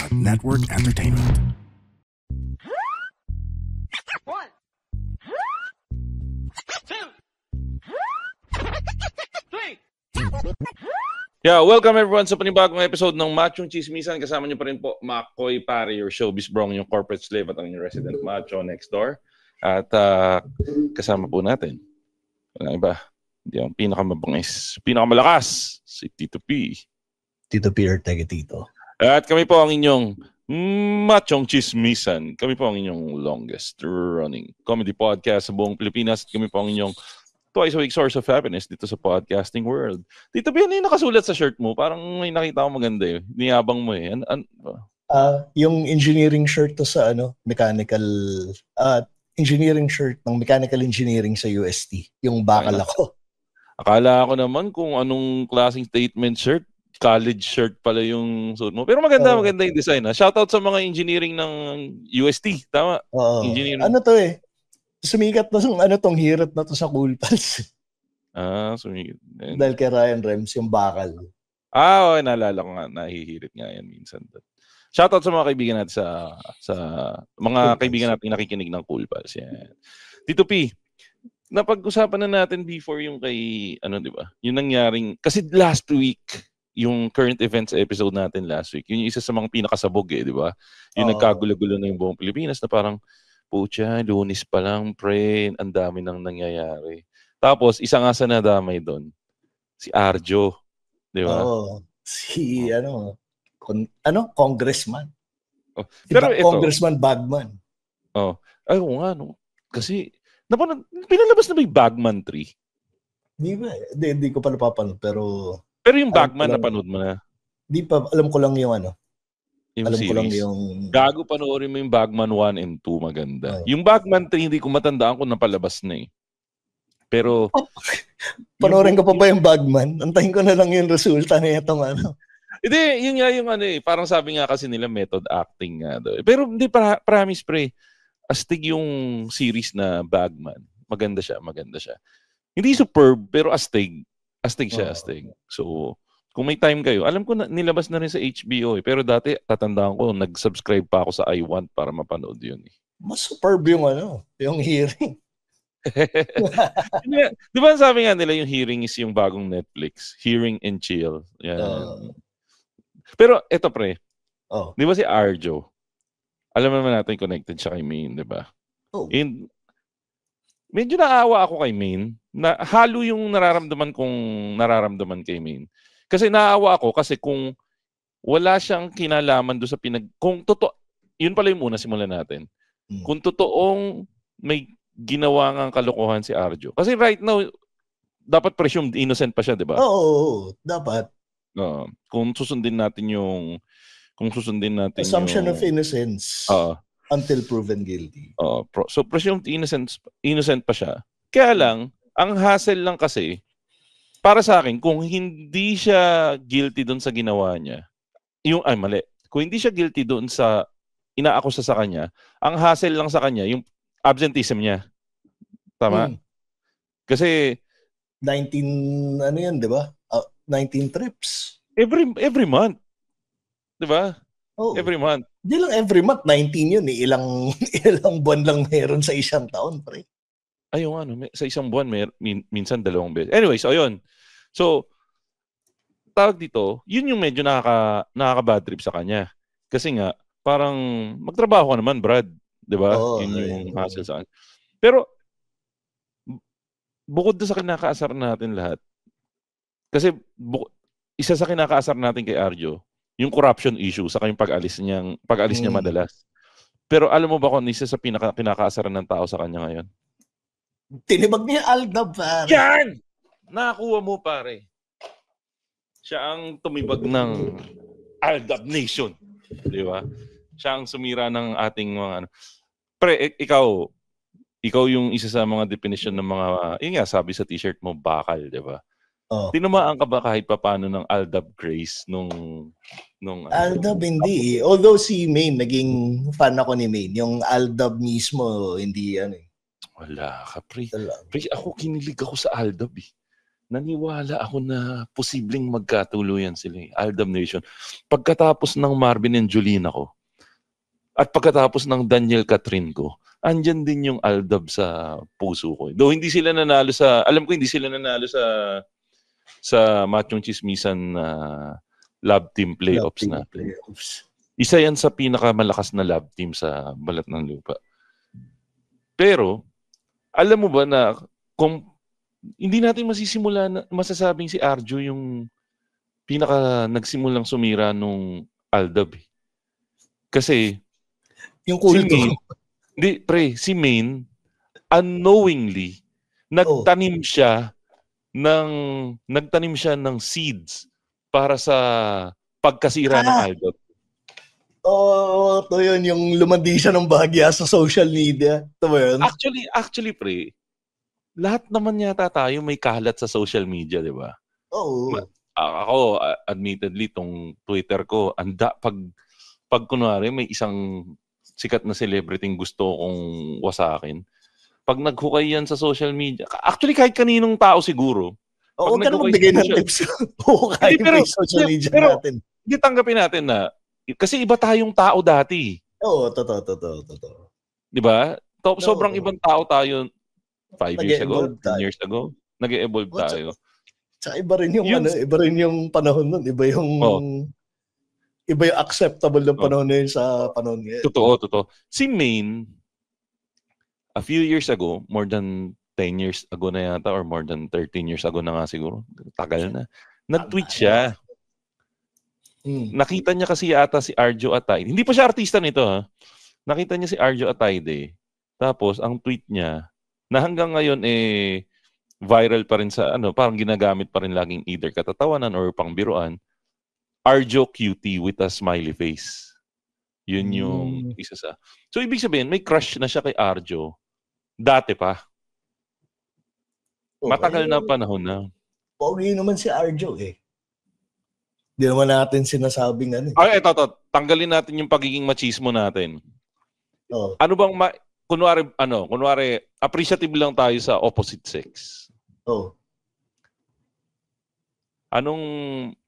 Network Entertainment. One, two, three. Yeah, welcome everyone sa panibagong episode ng Machong Chismisan. Kasama niyo pa rin po, Makoy Pare, your showbiz brong, yung corporate slave at ang yung resident macho next door. At kasama po natin, walang iba, hindi ang pinakamabangis, pinakamalakas, si Tito P. Tito Peter Tegetito. At kami po ang inyong Machong Chismisan. Kami po ang inyong longest running comedy podcast sa buong Pilipinas. At kami po ang inyong twice a week source of happiness dito sa podcasting world. Tito B, ano yung nakasulat sa shirt mo? Parang may nakita ko maganda eh. Niyabang mo eh. Yung engineering shirt to sa mechanical engineering shirt ng mechanical engineering sa UST. Yung bakal ako. Akala ko naman kung anong klaseng statement shirt. College shirt pala yung suit mo. Pero maganda yung design. Shoutout sa mga engineering ng UST. Tama? Engineering. Ano to eh? Sumikat na tong hirit na to sa Cool Pals. Sumikat. Dahil kay Ryan Rems, yung bakal. Okay, naalala ko nga, nahihirit nga yan minsan. Shoutout sa mga kaibigan natin sa mga kaibigan natin nakikinig ng Cool Pals. Yan. Tito P, napag-usapan na natin before yung kay, di ba? Yung nangyaring, kasi last week, yung current events episode natin last week, yun yung isa sa mga pinakasabog di ba? Yung nagkagulo-gulo na yung buong Pilipinas na parang, pucha, Lunes pa lang, pre, ang dami nang nangyayari. Tapos, isa nga sa nadamay doon, si Arjo. Di ba? Congressman. Si pero Congressman Bagman. Ay, nga, no? Kasi, pinalabas na ba yung Bagman 3? Di ba? Hindi ko pa napapanood, pero yung Bagman, napanood mo na? Di pa, alam ko lang yung Yung alam series. ko lang yung Gago, panoorin mo yung Bagman 1 and 2, maganda. Yung Bagman 3, hindi ko matandaan kung napalabas na eh. Pero panoorin ko pa ba yung Bagman? Antayin ko na lang yung resulta na itong Hindi, yun nga yung parang sabi nga kasi nila method acting nga daw. Pero hindi, promise pre, astig yung series na Bagman. Maganda siya. Hindi superb, pero astig. Astig siya. So, kung may time kayo, alam ko na nilabas na rin sa HBO pero dati tatandaan ko nag-subscribe pa ako sa iWant para mapanood yun eh. Mas superb yung yung hearing. Di ba sabi nga nila yung hearing is yung bagong Netflix, Hearing and Chill. Yan. Pero eto pre, di ba si Arjo? Alam naman natin connected siya kay Maine, di ba? And medyo naawa ako kay Maine na halo yung nararamdaman kay Maine. Kasi naawa ako kasi kung wala siyang kinalaman doon sa kung totoo, yun pala yung muna simulan natin. Kung totoong may ginawa ngang kalokohan si Arjo. Kasi right now, dapat presumed innocent pa siya, di ba? Oo, dapat. Kung susundin natin assumption of innocence until proven guilty. So presumed innocent pa siya. Kaya lang, ang hassle lang kasi, para sa akin, kung hindi siya guilty doon sa ginawa niya, kung hindi siya guilty doon sa inaakusa sa kanya, ang hassle lang sa kanya, yung absenteeism niya. Tama? Kasi 19, di ba? 19 trips. Every month. Di ba? Every month. Hindi lang every month, 19 yun eh. Ilang buwan lang meron sa isang taon, pre. Sa isang buwan, minsan 2 beses. Anyway, so ayun. So, tawag dito, yun yung medyo nakaka-bad trip sa kanya. Kasi nga, parang magtrabaho ka naman, Brad. Diba? Yun yung hassle sa kanya. Pero, bukod doon sa kinakaasar natin lahat, kasi isa sa kinakaasar natin kay Arjo, yung corruption issue, saka yung pag-alis niya madalas. Pero alam mo ba kung isa sa kinakaasaran ng tao sa kanya ngayon? Tinibag niya Aldab, pare. Yan! Nakakuha mo, pare. Siya ang tumibag ng Aldab Nation. Di ba? Siya ang sumira ng ating mga Pre, ikaw yung isa sa mga definition ng mga, yun nga, sabi sa t-shirt mo, bakal, di ba? Tinamaan ka ba kahit papano ng Aldab craze nung Aldab hindi eh. Although si Maine, naging fan ako ni Maine. Yung Aldab mismo, hindi Wala ka, pre. Pre, ako kinilig ako sa Aldab eh. naniwala ako na posibleng magkatuluyan sila, Aldab Nation. Pagkatapos ng Marvin and Jolina ko, at pagkatapos ng Daniel Catherine ko, andyan din yung Aldab sa puso ko. Though hindi sila nanalo alam ko hindi sila nanalo sa Machong Chismisan lab team playoffs natin. Isa yan sa pinakamalakas na lab team sa balat ng lupa. Pero, alam mo ba na kung hindi natin masasabing si Arjo yung nagsimulang sumira nung Aldab. Kasi, yung kulto. Si Maine, unknowingly, nagtanim siya ng seeds para sa pagkasira ng Aldab. Ito yun, yung lumandi siya ng bahagya sa social media. Ito ba yun? Actually, pre, lahat naman yata tayo may kalat sa social media, di ba? Oo. Ako, admittedly, tong Twitter ko, pag kunwari may isang sikat na celebrity gusto kong wasakin, pag naghukay yan sa social media, actually kahit kaninong tao siguro, huwag ka na magbigay ng tips. Hukay pa yung social media natin. Hindi tanggapin natin na, kasi iba tayong tao dati. Oo, totoo. Di ba? Sobrang ibang tao tayo 5 years ago, 10 years ago. Nag-evolve tayo. Tsaka iba rin yung panahon nun. Iba yung acceptable ng panahon na yun sa panahon ngayon. Totoo. Si Maine, a few years ago, more than 10 years ago na yata or more than 13 years ago na nga siguro. Tagal na. Nag-tweet siya. Nakita niya kasi yata si Arjo Atayde. Hindi pa siya artista nito, ha? Nakita niya si Arjo Atayde. Tapos, ang tweet niya, na hanggang ngayon viral pa rin sa parang ginagamit pa rin laging either katatawanan or pangbiruan, Arjo cutie with a smiley face. Yun yung isa sa. So ibig sabihin, may crush na siya kay Arjo dati pa. Matagal na panahon na. Pogi naman si Arjo Hindi naman natin sinasabing Ito. Tanggalin natin yung pagiging machismo natin. Ano bang kunwari appreciative lang tayo sa opposite sex. Anong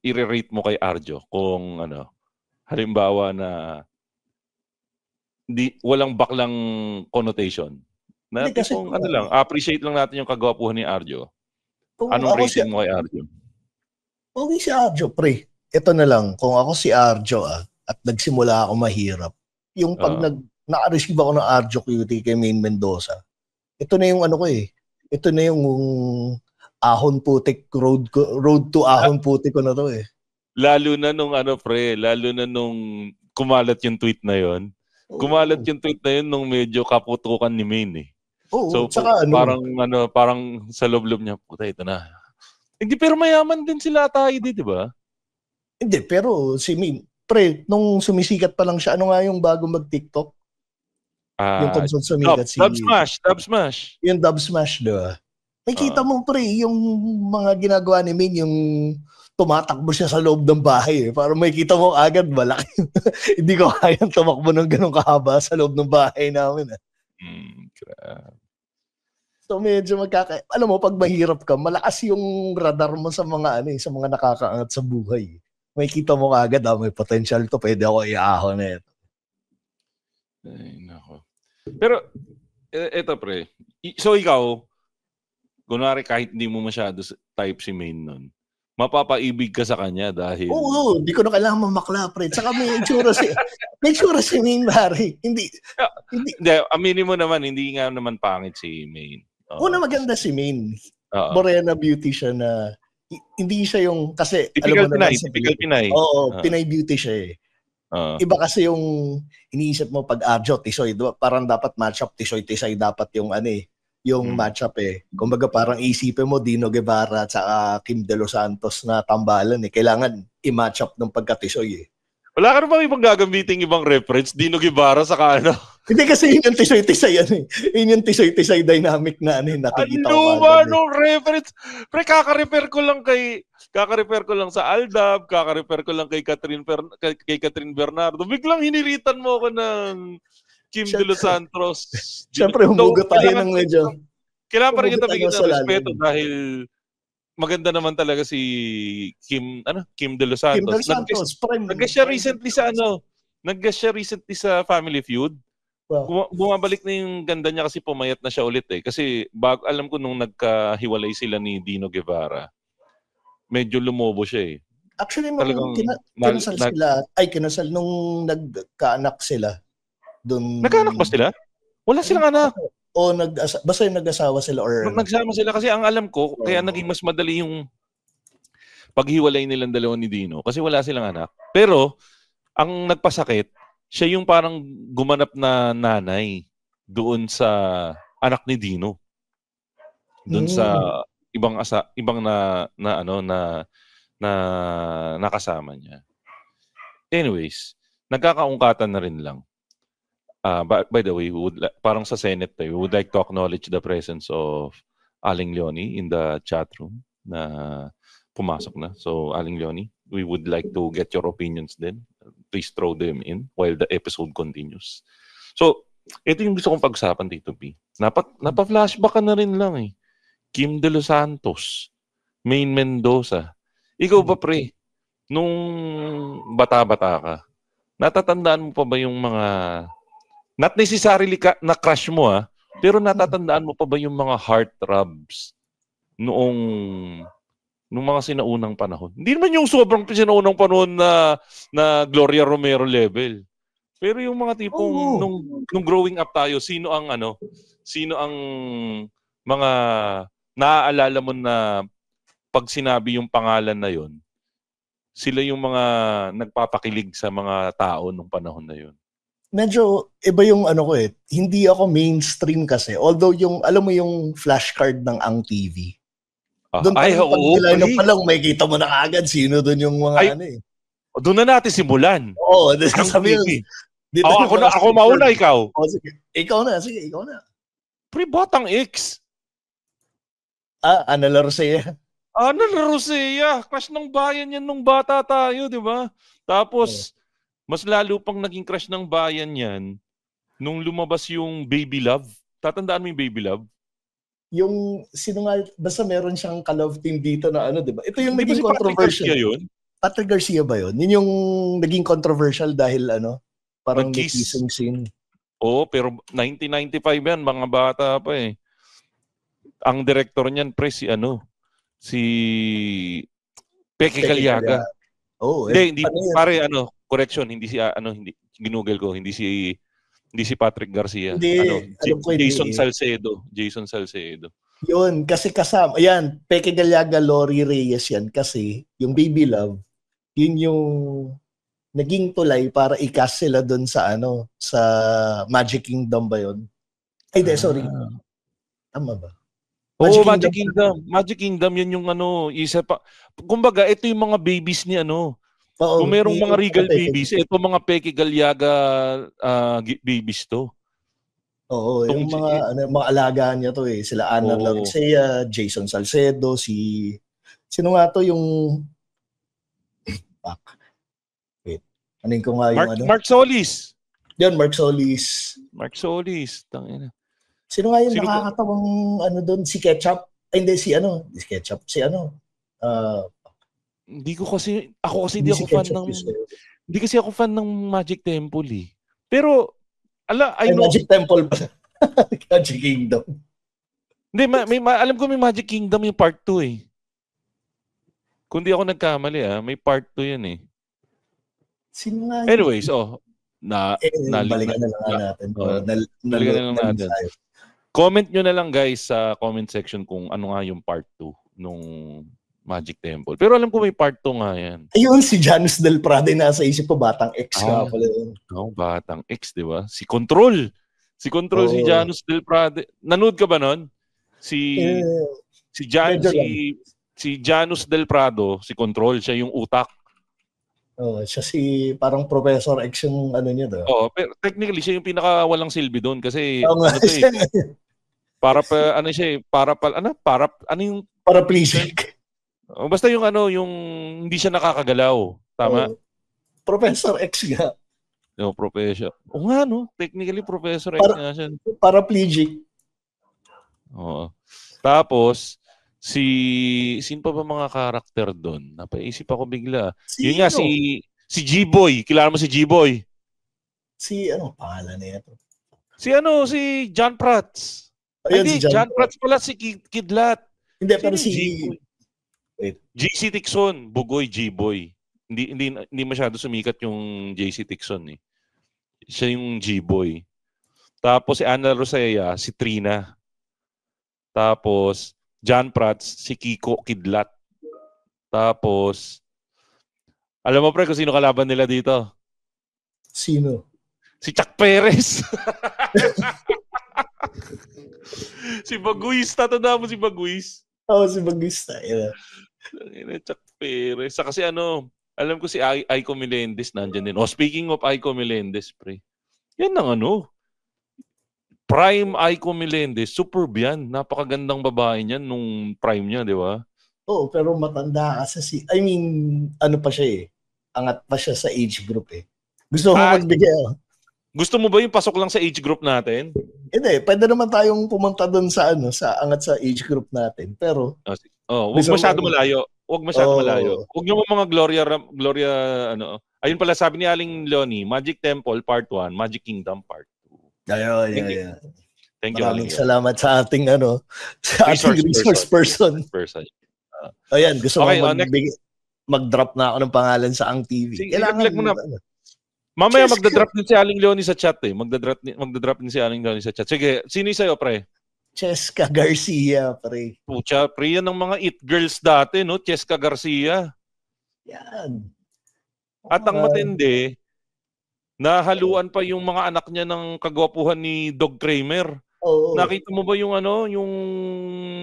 i-rate mo kay Arjo kung halimbawa na walang baklang connotation? Na kung appreciate lang natin yung kagwapuhan ni Arjo. Anong rating mo kay Arjo? Okay si Arjo, pre. Ito na lang, kung ako si Arjo at nagsimula ako mahirap, yung pag na-receive ako ng Arjo cutie kay Maine Mendoza, ito na yung ito na yung ahon putik, road to ahon putik ko na to Lalo na nung kumalat yung tweet na yon. Kumalat yung tweet na yun nung medyo kaputukan ni Maine So tsaka, parang sa loob niya, puta ito na. Hindi, pero mayaman din sila tayo di ba? Hindi, pero si Maine, pre, nung sumisikat pa lang siya, ano nga yung bago mag-TikTok? Yung kung sumikat Dub Smash. Yung Dub Smash, diba? Nakita mo, pre, yung mga ginagawa ni Maine, yung tumatakbo siya sa loob ng bahay. Para makikita mo agad, malaki. Hindi ko kayang tumakbo ng ganun kahaba sa loob ng bahay namin. Grabe. So medyo alam mo, pag mahirap ka, malakas yung radar mo sa mga sa mga nakakaangat sa buhay. Makikita mo agad, may potential to, pwede ako iahon na ito. Ay, nako. Pero, eto pre, so ikaw, kunwari kahit hindi mo masyado type si Maine nun, mapapaibig ka sa kanya dahil... Oo, hindi ko na kailangan mamakla, pre. Saka may itsura si Maine, pare. Hindi. Aminin mo naman, hindi nga naman pangit si Maine. Una, maganda si Maine. Morena beauty siya na, hindi siya yung, kasi... Typical Pinay. Oo, Pinay beauty siya Iba kasi yung iniisip mo pag Arjo, Tisoy, diba? Parang dapat matchup, Tisoy, dapat yung yung matchup Kumbaga parang isipin mo Dino Guevara at saka Kim De Los Santos na tambalan Kailangan i-matchup ng pagka-Tisoy Wala ka na bang ibang gagamiting ibang reference? Dino Guevara saka Hindi kasi yun yung Tisoy Yun yung Tisoy dynamic na nakikita ko. Anong reference? Pre, kaka-refer ko lang sa Aldab, kaka-refer ko lang kay Catherine Bernardo. Biglang hiniritan mo ako ng Kim De Los Santos. Siyempre, humugot tayo ng medyo. Kailangan pa rin kita bigyan ng respeto dahil maganda naman talaga si Kim De Los Santos. Kim De Los Santos. Nag-guest siya recently sa Family Feud. Wow. Bumabalik na yung ganda niya kasi pumayat na siya ulit eh. Kasi alam ko nung nagkahiwalay sila ni Dino Guevara, medyo lumobo siya eh. Actually, kinasal nung nagkaanak sila. Nagkaanak ba sila? Wala silang anak. O basta yung nag-asawa sila or nagsama sila kasi ang alam ko, kaya naging mas madali yung paghiwalay nilang dalawa ni Dino kasi wala silang anak. Pero ang nagpasakit, siya yung parang gumanap na nanay doon sa anak ni Dino. Doon sa ibang nakasama niya. Anyways, nagkakaungkatan na rin lang. By the way, parang sa Senate, we would like to acknowledge the presence of Aling Leonie in the chat room na pumasok na. So, Aling Leonie, we would like to get your opinions then. Please throw them in while the episode continues. So, ito yung gusto kong pag-usapan dito, P. Napa-flashback ka na rin lang eh. Kim De Los Santos, Maine Mendoza. Ikaw ba, pre, nung bata-bata ka, natatandaan mo pa ba yung mga not necessarily na crush mo pero natatandaan mo pa ba yung mga heartthrobs noong mga sinaunang panahon? Hindi naman yung sobrang sinaunang panahon na Gloria Romero level. Pero yung mga tipong nung growing up tayo, sino ang mga naaalala mo na pag sinabi yung pangalan na yon, sila yung mga nagpapakilig sa mga tao nung panahon na yon? Medyo iba yung ko eh. Hindi ako mainstream kasi. Although alam mo yung flashcard ng Ang TV. Doon pa lang may kita mo na agad sino doon yung mga eh. Doon na natin simulan. Oo, sabi ako mauna, ikaw. Sige. Ikaw na. Pre, Batang X. Ana Larcea. Ana Larcea. Crush ng bayan yan nung bata tayo, di ba? Tapos, mas lalo pang naging crush ng bayan yan nung lumabas yung Baby Love. Tatandaan mo yung Baby Love? Yung, basta meron siyang ka-love team dito na di ba? Ito yung naging controversial. Patrick Garcia ba yun? Yun yung naging controversial dahil parang may kissing scene. Oo, pero 1995 yan, mga bata pa eh. Ang director niyan, pre, si Peque Galiaga. Hindi pare correction, hindi ginugol ko, hindi si Patrick Garcia. Jason Salcedo. Yun, kasi kasama, yan, Peque Galiaga, Lori Reyes yan, kasi yung Baby Love, yun yung naging tulay para i-cast sila doon sa sa Magic Kingdom ba yun? Ay, sorry. Tama ba? Magic Kingdom. Magic Kingdom, yun yung isa pa. Kumbaga, ito yung mga babies ni kung merong mga Regal babies, ito mga Peque Galiaga babies to. Oo, yung mga alagaan niya to eh. Sila Ana Larcea, Jason Salcedo, sino nga to yung wait. Anin ko nga yung Mark Solis. Yan, Mark Solis. Tangina. Sino nga yung nakakatawang doon? Si Ketchup? Ay, hindi, si Ketchup. Hindi kasi ako fan ng Magic Temple eh. Pero Magic Temple pa. Magic Kingdom. Hindi, alam ko may Magic Kingdom yung part 2 eh. Kung di ako nagkamali may part 2 yan eh. Sino nga? Anyways, balikan na lang natin. Comment nyo na lang guys sa comment section kung ano nga yung part 2 nung Magic Temple. Pero alam ko may part 2 nga yan. Ayun, si Janus Del Prade nasa isip ko, Batang X nga pala yun. Batang X, di ba? Si Control, si Janus Del Prade. Nanood ka ba nun? Si Janus Del Prado, si Control, siya yung utak. Siya parang Professor X yung niya daw. Pero technically siya yung pinakawalang silbi doon kasi paraplegic. Basta yung yung hindi siya nakakagalaw. Tama? Professor X nga. Professor. Nga technically Professor X nga siya. Paraplegic. Tapos Sino pa ba mga karakter doon? Napaisip ako bigla. Yun nga, si G-Boy. Kilala mo si G-Boy? Ano pangalan niya ito? Si John Prats. Ayun, Hindi, si John Prats pala si Kidlat. Hindi, pero si JC Tixon, Bugoy, G-Boy. Hindi masyado sumikat yung JC Tixon eh. Siya yung G-Boy. Tapos si Ana Rosea, si Trina. Tapos John Prats, si Kiko Kidlat. Tapos alam mo pre kung sino kalaban nila dito? Sino? Si Chuck Perez. Si Baguista, tanda mo si Baguis? Oo, si Baguista. Chuck Perez. Sa kasi alam ko si Aiko Melendez nandyan din. Speaking of Aiko Melendez, pre. Yan ang prime Aiko Melendez. Superb yan. Napakagandang babae niyan nung prime niya, di ba? Oo, pero matanda kasi ano pa siya eh. Angat pa siya sa age group eh. Gusto mo magbigay Gusto mo ba yung pasok lang sa age group natin? Hindi, pwede naman tayong pumunta doon sa angat sa age group natin. Pero wag masyado malayo. Huwag malayo. Huwag niyo mga Gloria Ayun pala sabi ni Aling Leonie, Magic Temple Part 1, Magic Kingdom Part 2. Ayun. Thank you. Maraming salamat sa ating sa ating resource person. Ayan, gusto ko mag-drop na ako ng pangalan sa Ang TV. Kailangan mo na. Mamaya magda-drop din si Aling Leonie sa chat eh. Magda-drop din si Aling Leonie sa chat. Sige, sino sa'yo, pre? Cheska Garcia, pre. Pucha, pre, yan ng mga it girls dati, no? Cheska Garcia. Yan. At ang matindi, nahaluan pa yung mga anak niya ng kagwapuhan ni Dog Kramer. Oo. Nakita mo ba yung yung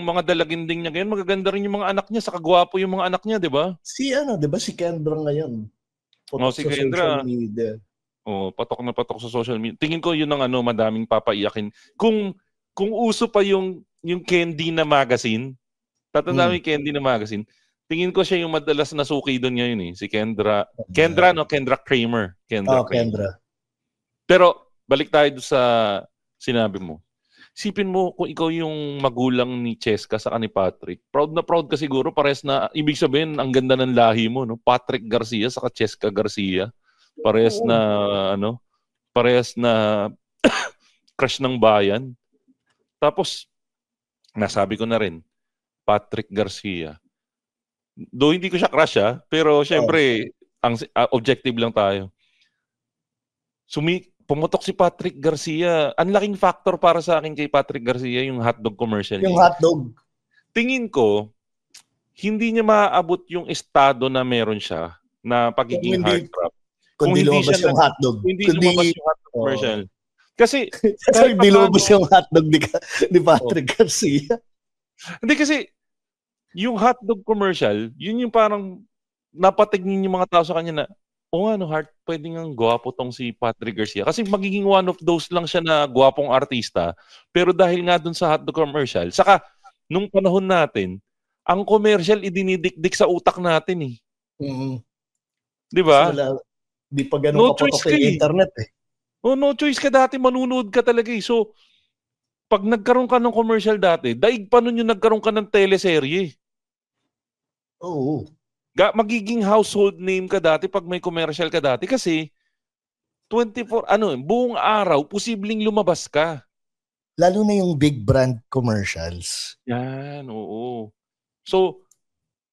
mga dalaginding niya ngayon? Magaganda rin yung mga anak niya, sa kagwapo yung mga anak niya, di ba? Di ba si Kendra ngayon? Si Kendra. Patok na patok sa social media. Tingin ko yun ang madaming papaiyakin. Kung uso pa yung Candy na magazine, tatanda mo yung Candy na magazine, tingin ko siya yung madalas na suki doon ngayon eh. Si Kendra. Kendra Kramer. Kendra. Pero, balik tayo sa sinabi mo. Sipin mo kung ikaw yung magulang ni Cheska sa ni Patrick. Proud na proud ka siguro. Pares na, ibig sabihin, ang ganda ng lahi mo. No? Patrick Garcia saka Cheska Garcia. Pares na crush ng bayan. Tapos, nasabi ko na rin, Patrick Garcia. Do hindi ko siya crush pero syempre, ang objective lang tayo. Pumutok si Patrick Garcia. Ang laking factor para sa akin kay Patrick Garcia yung hotdog commercial. Yung hotdog. Tingin ko, hindi niya maaabot yung estado na meron siya na pagiging heartthrob. Kung hindi lumabas yung hotdog. Hindi lumabas yung hotdog commercial. Kasi hindi lumabas yung hotdog ni Patrick Garcia. Hindi kasi yung hotdog commercial, yun yung parang napatignin yung mga tao sa kanya na Heart, pwedeng ang gwapo tong si Patrick Garcia. Kasi magiging one of those lang siya na gwapong artista. Pero dahil nga dun sa hotdog commercial, saka nung panahon natin, ang commercial idinidikdik sa utak natin eh. Mm-hmm. Di ba? Di pa ganun kapatok yung internet eh. No choice ka dati, manunood ka talaga eh. So, pag nagkaroon ka ng commercial dati, daig pa nun yung nagkaroon ka ng teleserye. Oo. Magiging household name ka dati pag may commercial ka dati kasi 24, buong araw, posibleng lumabas ka. Lalo na yung big brand commercials. Yan, oo. So,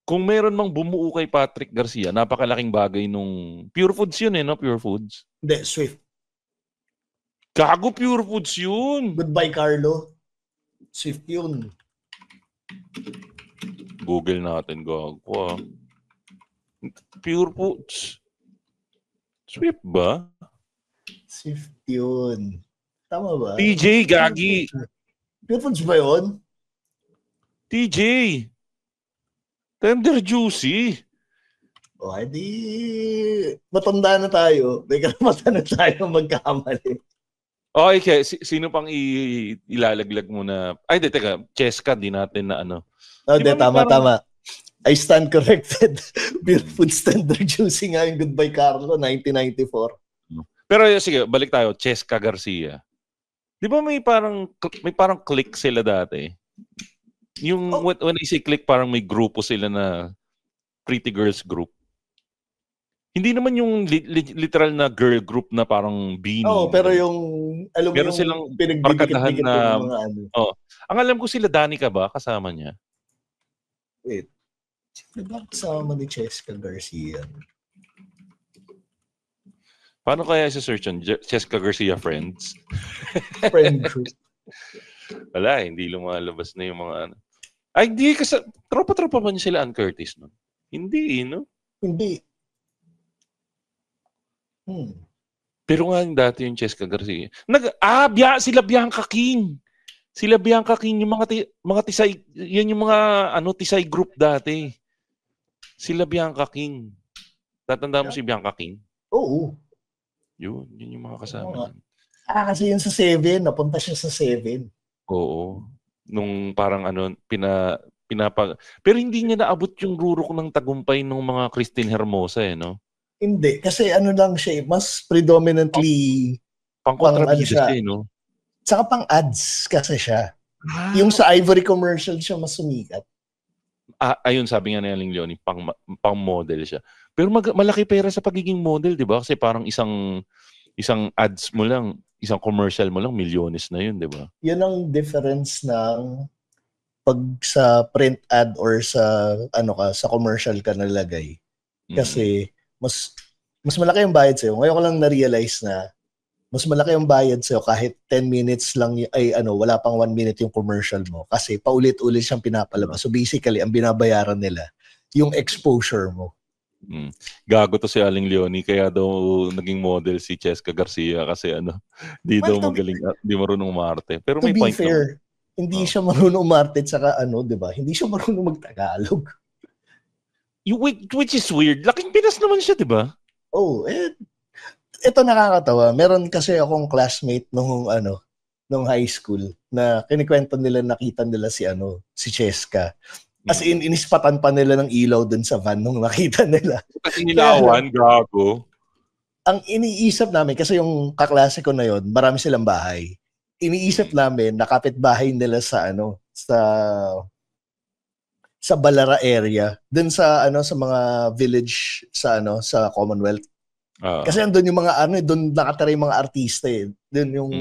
kung meron mang bumuo kay Patrick Garcia, napakalaking bagay nung Pure Foods yun no? Pure Foods. Hindi, Swift. Gago, Pure Foods yun. Goodbye, Carlo. Swift yun. Google natin, gago Pure Foods. Swift ba? Swift yun. Tama ba? TJ, gagi. Pure Foods ba yun? TJ. Tender Juicy. Edi matanda na tayo. May karamatan na tayo magkamali. Okay, sino pang ilalaglag mo na... Ay, teka, Cheska, di natin na tama. I stand corrected. Pure Foods Tender Juicy nga yung Goodbye Carlo, 1994. Pero sige, balik tayo. Cheska Garcia. Di ba may parang click sila dati? Yung when I say click, parang may grupo sila na pretty girls group. Hindi naman yung literal na girl group na parang Beanie. Pero yung, alam mo meron yung silang pinagdidikit-dikit na, yung mga ano. Ang alam ko sila Danica ba? Kasama niya? Wait. Sino ba kasama ni Cheska Garcia? Paano kaya isa-search yun? Cheska Garcia Friends? Friend group. Wala, hindi lumalabas na yung mga ano. Ay, hindi kasi tropa-tropa ba niya sila Ann Curtis no? Hindi, no? Hindi. Pero nga dati yung Cheska Garcia. Sila Bianca King. Sila Bianca King yung mga tisay, yan yung mga tisay group dati. Sila Bianca King. Tatandaan mo si Bianca King? Oo. Yun yung mga kasama. Kasi yun sa 7, napunta siya sa 7. Oo. Nung parang pero hindi niya naabot yung rurok ng tagumpay ng mga Christine Hermosa no? Hindi. Kasi lang siya, mas predominantly pang-kontrabida siya, no? Saka pang-ads kasi siya. Yung sa Ivory commercial siya mas sumikat. Ayun, sabi nga ni Aling Leonie, pang-model siya. Pero malaki pera sa pagiging model, di ba? Kasi parang isang ads mo lang, isang commercial mo lang, milyones na yun, di ba? Yun ang difference ng pag sa print ad or sa sa commercial ka nalagay. Kasi mas malaki yung bayad sa'yo. Ngayon ko lang na-realize na mas malaki yung bayad sa'yo kahit 10 minutes lang, wala pang 1 minute yung commercial mo. Kasi paulit-ulit siyang pinapalabas. So basically, ang binabayaran nila, yung exposure mo. Gago to si Aling Leonie, kaya daw naging model si Cheska Garcia kasi di daw magaling, di marunong umarte. Pero may point fair, hindi siya marunong umarte, saka di ba? Hindi siya marunong mag-Tagalog. Which is weird. Laking Pinas naman siya, di ba? Ito nakakatawa. Meron kasi akong classmate nung high school na kinikwento nila, nakita nila si Cheska. As in, inispatan pa nila ng ilaw dun sa van nung nakita nila. Kasi nilawan, gago. Ang iniisip namin, kasi yung kaklase ko na yon, marami silang bahay. Iniisip namin, nakapit-bahay nila sa sa Balara area, dun sa sa mga village sa sa Commonwealth. Kasi andun yung mga doon nakatira yung mga artista eh. Doon yung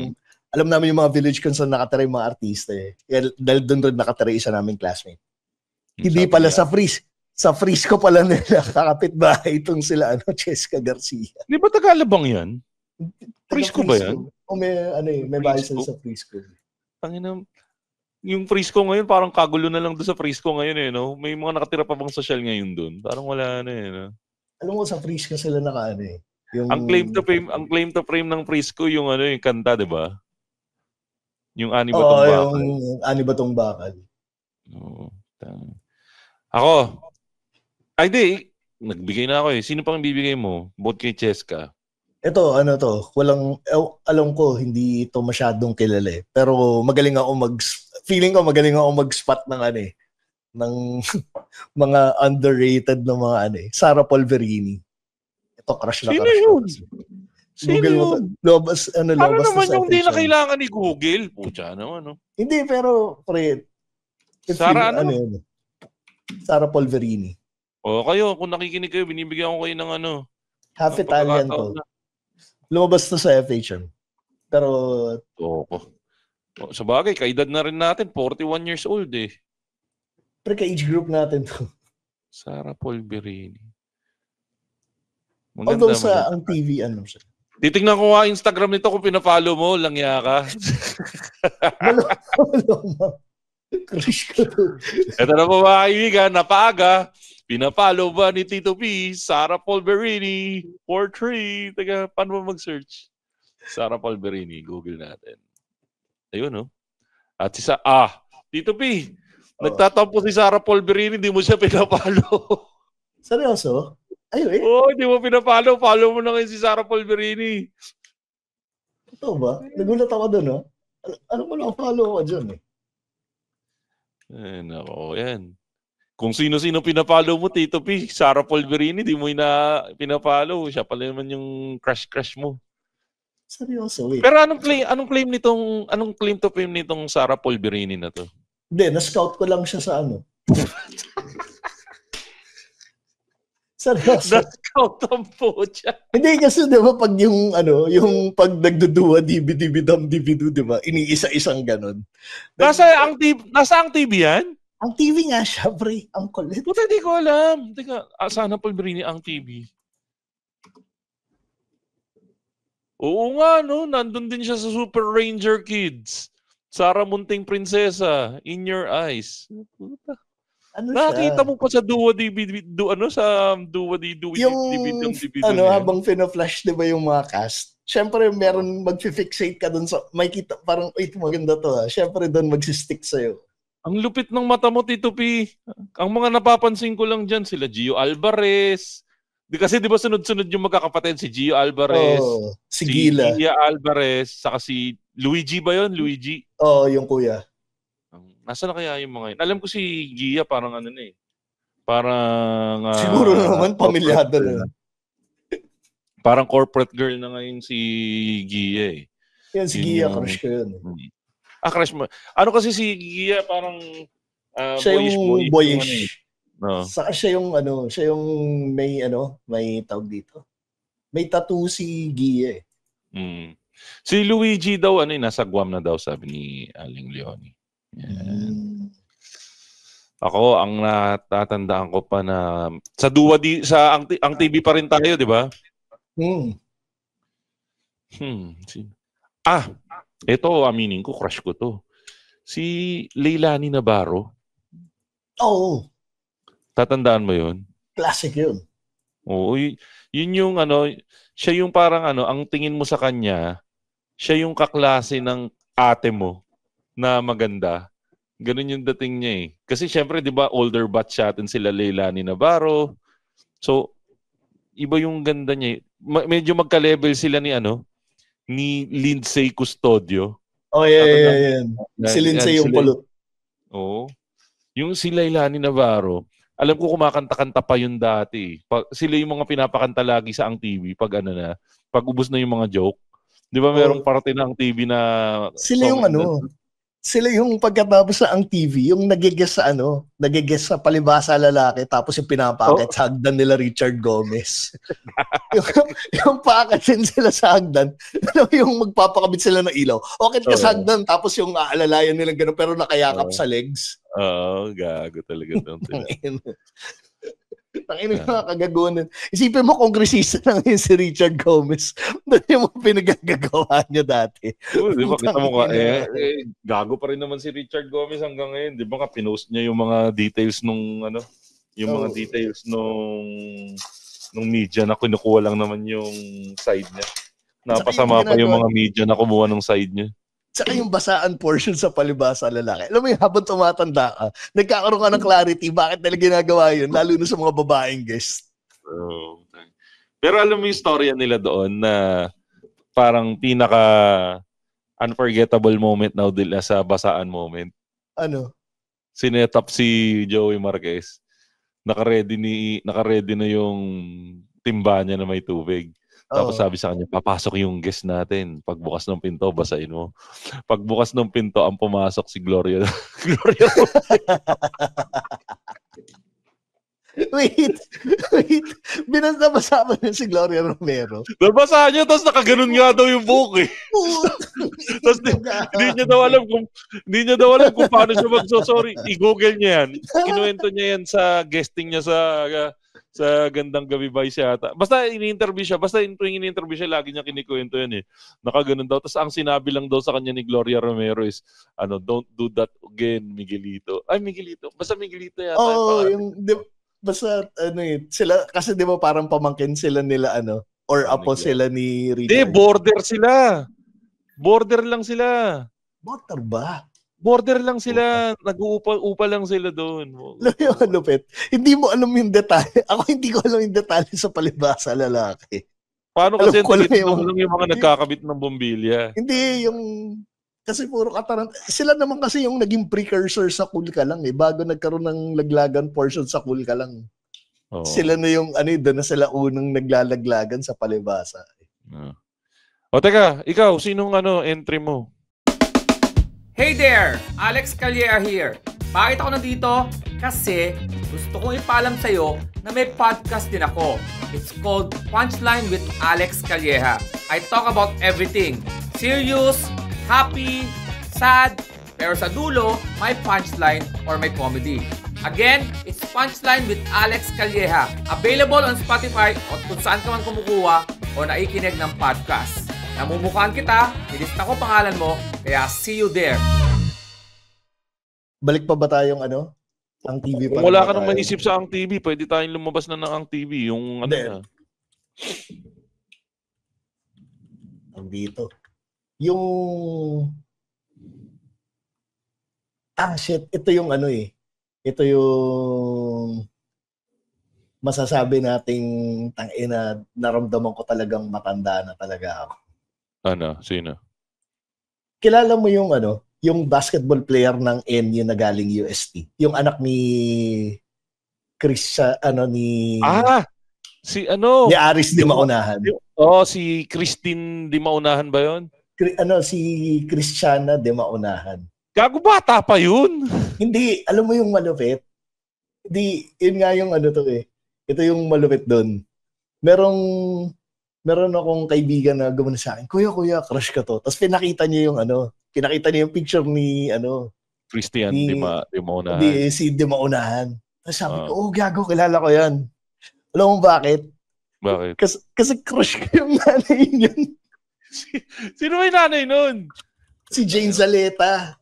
alam namin yung mga village kung saan nakatira yung mga artista eh. Dahil doon rin nakatira isa naming classmate. Hindi pala sa Frisco pala nila kakapit-bahay itong sila Cheska Garcia. Di ba Tagalabang yan? Frisco ba yan? O may bahay sila sa Frisco. Tangina, yung Frisco ngayon, parang kagulo na lang doon sa Frisco ngayon eh, no? May mga nakatira pa bang social ngayon doon? Parang wala na eh, no? Alam mo, sa Frisco sila eh. Yung... Ang claim to fame ng Frisco, yung yung kanta, di ba? Yung Ani Batong Bakal. Yung Ani Batong Bakal. Ako, nagbigay na ako eh. Sino pang bibigay mo? Bukod kay Cheska. Ito, alam ko, hindi ito masyadong kilala eh. Pero magaling ako feeling ko magaling ako mag-spot ng ng mga underrated na mga Sarah Polverini. Ito, crush na Sino crush yun? Sino yun? Lobas naman yung hindi na kailangan ni Google? Pucha naman, no? Hindi, pero, pre, Sarah Sarah Polverini. Kayo, kung nakikinig kayo, binibigyan ko kayo ng half Italian to. Lumabas to sa FHM. Pero... Sa bagay, kaedad na rin natin. 41 years old eh. Pero ka-age group natin to. Sarah Polverini. Although sa ang TV, siya. Titignan ko nga Instagram nito kung pina-follow mo. Langya ka. Ito na po mga kaibigan. Napaaga. Pina-follow ba ni Tito P? Sarah Polverini. 4-3. Teka, paano ba mag-search? Sarah Polverini. Google natin. Ayun, no? At Tito P. Nagtatampo si Sarah Polverini. Hindi mo siya pina-follow. Seryoso? Ayun eh. Hindi mo pina-follow. Follow mo na ngayon si Sarah Polverini. Ito ba? Nagulat ako doon, no? Ano mo lang follow ako dyan eh. Nako, yan. Kung sino-sino pinapollow mo, Tito P, Sarah Polverini, di mo pinapollow. Siya pala naman yung crush mo. Seryoso eh. Pero anong claim to fame nitong Sarah Polverini na to? Hindi, na-scout ko lang siya sa ano. Seryoso. Na-scout ang pocha. Hindi kasi 'di ba pag yung ano, yung pag nagduduwa DVD bidam DVD 'di ba? Iniisa-isang ganun. Nasa ang TV yan? Ang TV nga siya, pre. Ang kulit. Puta, hindi ko alam. Teka, sana Palmerini ang TV. Oo nga, no? Nandun din siya sa Super Ranger Kids. Sarah Munting Prinsesa, In Your Eyes. Puta. Ano Nakita siya? mo pa sa Duwa DVD, sa Duwa DVD, yung DVD ano, habang fina-flash 'di ba yung mga cast? Syempre meron magfi-fixate ka dun sa may kita parang wait maganda to ha. Syempre doon magsi-stick sa iyo. Ang lupit ng mata mo, Tito P. Ang mga napapansin ko lang diyan sila Gio Alvarez. Kasi 'di ba sunod-sunod yung magkakapatid si Gio Alvarez, si Gila. Gia Alvarez, saka si Luigi ba 'yon? Luigi. Yung kuya. Nasaan na kaya yung mga yun? Alam ko si Gia parang ano na eh. Parang siguro naman pamilyado na. Parang corporate girl na ngayon si Gia eh. Yan si Gia, crush ko yun. Crush mo. Ano kasi si Gia parang siya yung boyish. No. Saka siya yung may tawag dito. May tattoo si Gia eh. Si Luigi daw nasa Guam na daw sabi ni Aling Leonie. Yan. Ako ang natatandaan ko pa na sa ang TV pa rin tayo, di ba? Ito aminin ko, crush ko to. Si Leilani Navarro. Oo. Tatandaan mo 'yun? Classic 'yun. Oo, yun yung siya yung parang ang tingin mo sa kanya, siya yung kaklase ng ate mo na maganda. Ganun yung dating niya eh. Kasi syempre, di ba, older batch natin sila Leilani Navarro. So, iba yung ganda niya. Medyo magka-level sila ni Lindsay Custodio. Oh, yeah. Si Lindsay yung pulot. Oo. Yung si Leilani Navarro, alam ko kumakanta-kanta pa yun dati. Sila yung mga pinapakanta lagi sa ang TV pag pag ubos na yung mga joke. Di ba merong parte na ang TV na sila yung pagkatapos sa ang TV, yung nagigess sa palibasa lalaki tapos yung pinapakit sa hagdan nila Richard Gomez. yung paakatin sila sa hagdan, yung magpapakabit sila ng ilaw. Okay ka sa hagdan tapos yung aalalayan nila gano'n pero nakayakap sa legs. Gago talaga doon sila. Tangina mga kagagunan. Isipin mo kongresista na ngayon si Richard Gomez. Doon yung pinagagagawa niya dati. Di ba kita mo gago pa rin naman si Richard Gomez hanggang ngayon. Di ba pinost niya yung mga details nung mga details nung media na kinukuha lang naman yung side niya. Napasama pa yung mga media na kumuha ng side niya. Saka yung basaan portion sa palibasa lalaki. Alam mo yung habang tumatanda ka, nagkakaroon ka ng clarity bakit nila ginagawa yun, lalo na sa mga babaeng guest. Pero alam mo yung storya nila doon na parang pinaka unforgettable moment na nila sa basaan moment. Ano? Sinetap si Joey Marquez. Naka-ready na yung timba niya na may tubig. Tapos sabi sa kanya, papasok yung guest natin. Pagbukas ng pinto, basahin mo. Pagbukas ng pinto, ang pumasok si Gloria. Gloria Wait. Binasa ba niya si Gloria Romero? Nabasa niya, tapos nakaganon nga daw yung buhok eh. Tapos hindi niya daw alam kung paano siya magsosorry. I-google niya yan. Kinuwento niya yan sa guesting niya sa Gandang Gabi Vice yata. Basta ini-interview siya. Basta yung ini-interview siya, lagi niya kinikwento yan eh. Nakaganon daw. Tapos ang sinabi lang daw sa kanya ni Gloria Romero is, don't do that again, Miguelito. Ay, Miguelito. Basta Miguelito yata. Basta sila, kasi di ba parang pamangkin sila nila or apo sila ni Richard. Hindi, border sila. Border lang sila. Border ba? Border lang sila. Nag-uupa lang sila doon. Lupit. Hindi mo alam yung detalye. Ako hindi ko alam yung detalye sa palibasa lalaki. Paano kasi yung mga nagkakabit ng bombilya? Hindi, kasi puro katarant. Sila naman kasi yung naging precursor sa Cool Ka Lang eh. Bago nagkaroon ng laglagan portion sa Cool Ka Lang. Sila na yung doon na sila unang naglalaglagan sa palibasa. O teka, ikaw, sinong entry mo? Hey there! Alex Calleja here. Bakit ako nandito? Kasi gusto kong ipaalam sa'yo na may podcast din ako. It's called Punchline with Alex Calleja. I talk about everything. Serious, happy, sad, pero sa dulo, may punchline or may comedy. Again, it's Punchline with Alex Calleja. Available on Spotify o kung saan ka man kumukuha o naikinig ng podcast. Namumukhaan kita, nilista ko pangalan mo, kaya see you there. Balik pa ba tayong ang TV pa? Kung wala ka nang maisip sa ang TV, pwede tayong lumabas na ng ang TV. Yung na. Ang dito. Yung... shit. Ito yung Ito yung masasabi nating tangina, naramdaman ko talagang matanda na talaga ako. Ano? Sino? Kilala mo yung yung basketball player ng NU na galing UST? Yung anak ni Chris, ni Ni Aris Di Maunahan. Si Christine Di Maunahan ba yun? Si Christiana Di Maunahan. Gago, bata pa yun. Hindi, alam mo yung malupit? Hindi, yun nga yung Ito yung malupit doon. Meron akong kaibigan na gumano sa akin, Kuya, crush ka to. Tapos pinakita niya yung picture ni Christian Di Maunahan. Si Di Maunahan. Tapos sabi ko, gago, kilala ko yan. Alam mo bakit? Bakit? Kasi crush ko yung nanay yun. Sino ba yung nanay nun? Si Jane Zaleta.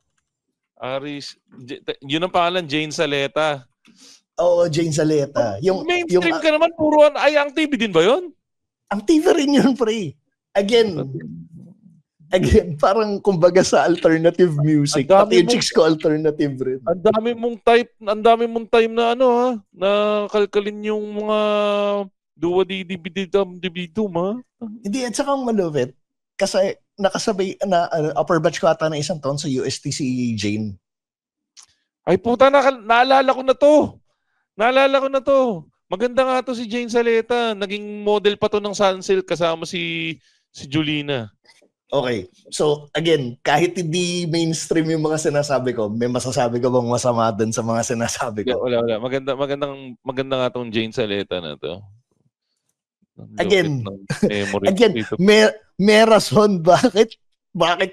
Aris, yun ang pangalan, Jane Zaleta. Oo, Jane Zaleta. Yung mainstream ka naman, puro ang TV din ba yun? Ang TV rin yun, pre. Again, parang kumbaga sa alternative music. Pati yung chicks ko alternative rin. Ang dami mong time na na kalkalin yung mga duwa dibidum, ha? Hindi, at saka ang malupit. Kasi nakasabay upper batch ko ata na isang taon sa UST si Jane. Ay puta, naalala ko na to. Maganda nga to si Jane Zaleta. Naging model pa to ng Sunsilk kasama si Julina. Okay. So, again, kahit hindi mainstream yung mga sinasabi ko, may masasabi ka bang masama dun sa mga sinasabi ko? Wala. Maganda nga tong Jane Zaleta na to. Again, may rason bakit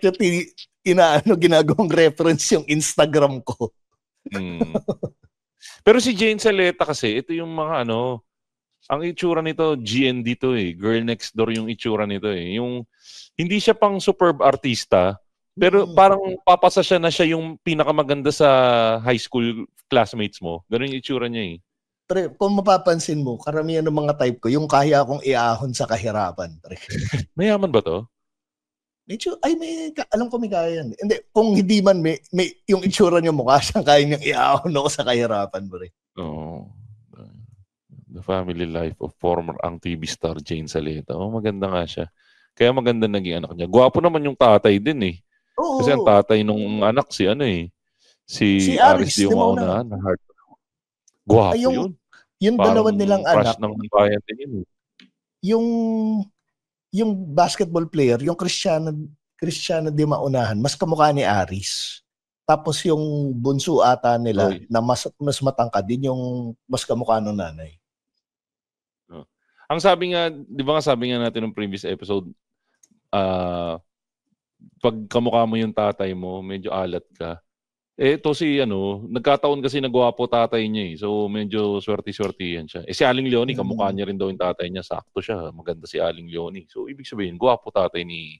yung ginagawang reference yung Instagram ko. Pero si Jane Zaleta kasi, ito yung mga ang itsura nito, GND to Girl Next Door yung itsura nito Yung, hindi siya pang superb artista, pero parang papasa siya na siya yung pinakamaganda sa high school classmates mo. Ganun yung itsura niya Pre, kung mapapansin mo, karamihan ng mga type ko, yung kaya akong iahon sa kahirapan. Pre. Mayaman ba to? Alam ko may kaya yan. Hindi, kung hindi man, may yung itsura niya mukha siyang kaya niyang iahon ako sa kahirapan, pre. Oo. The family life of former ang TV star Jane Zaleta. Maganda nga siya. Kaya maganda naging anak niya. Gwapo naman yung tatay din Oo. Kasi ang tatay nung anak si si Aris Di Maunahan. Gwapo yun. Yung dalawa nilang anak. Ng bayan din yun. Yung basketball player, yung Christiana Di Maunahan, mas kamukha ni Aris. Tapos yung bunso ata nila na mas matangkad din yung mas kamukha ng nanay. Ang sabi nga, di ba sabi nga natin ng previous episode, pag kamukha mo yung tatay mo, medyo alat ka. Ito nagkataon kasi nagwapo tatay niya So medyo swerte-swerte yan siya. Si Aling Leonie, kamukha niya rin daw yung tatay niya. Sakto siya. Maganda si Aling Leonie. So ibig sabihin, gwapo tatay ni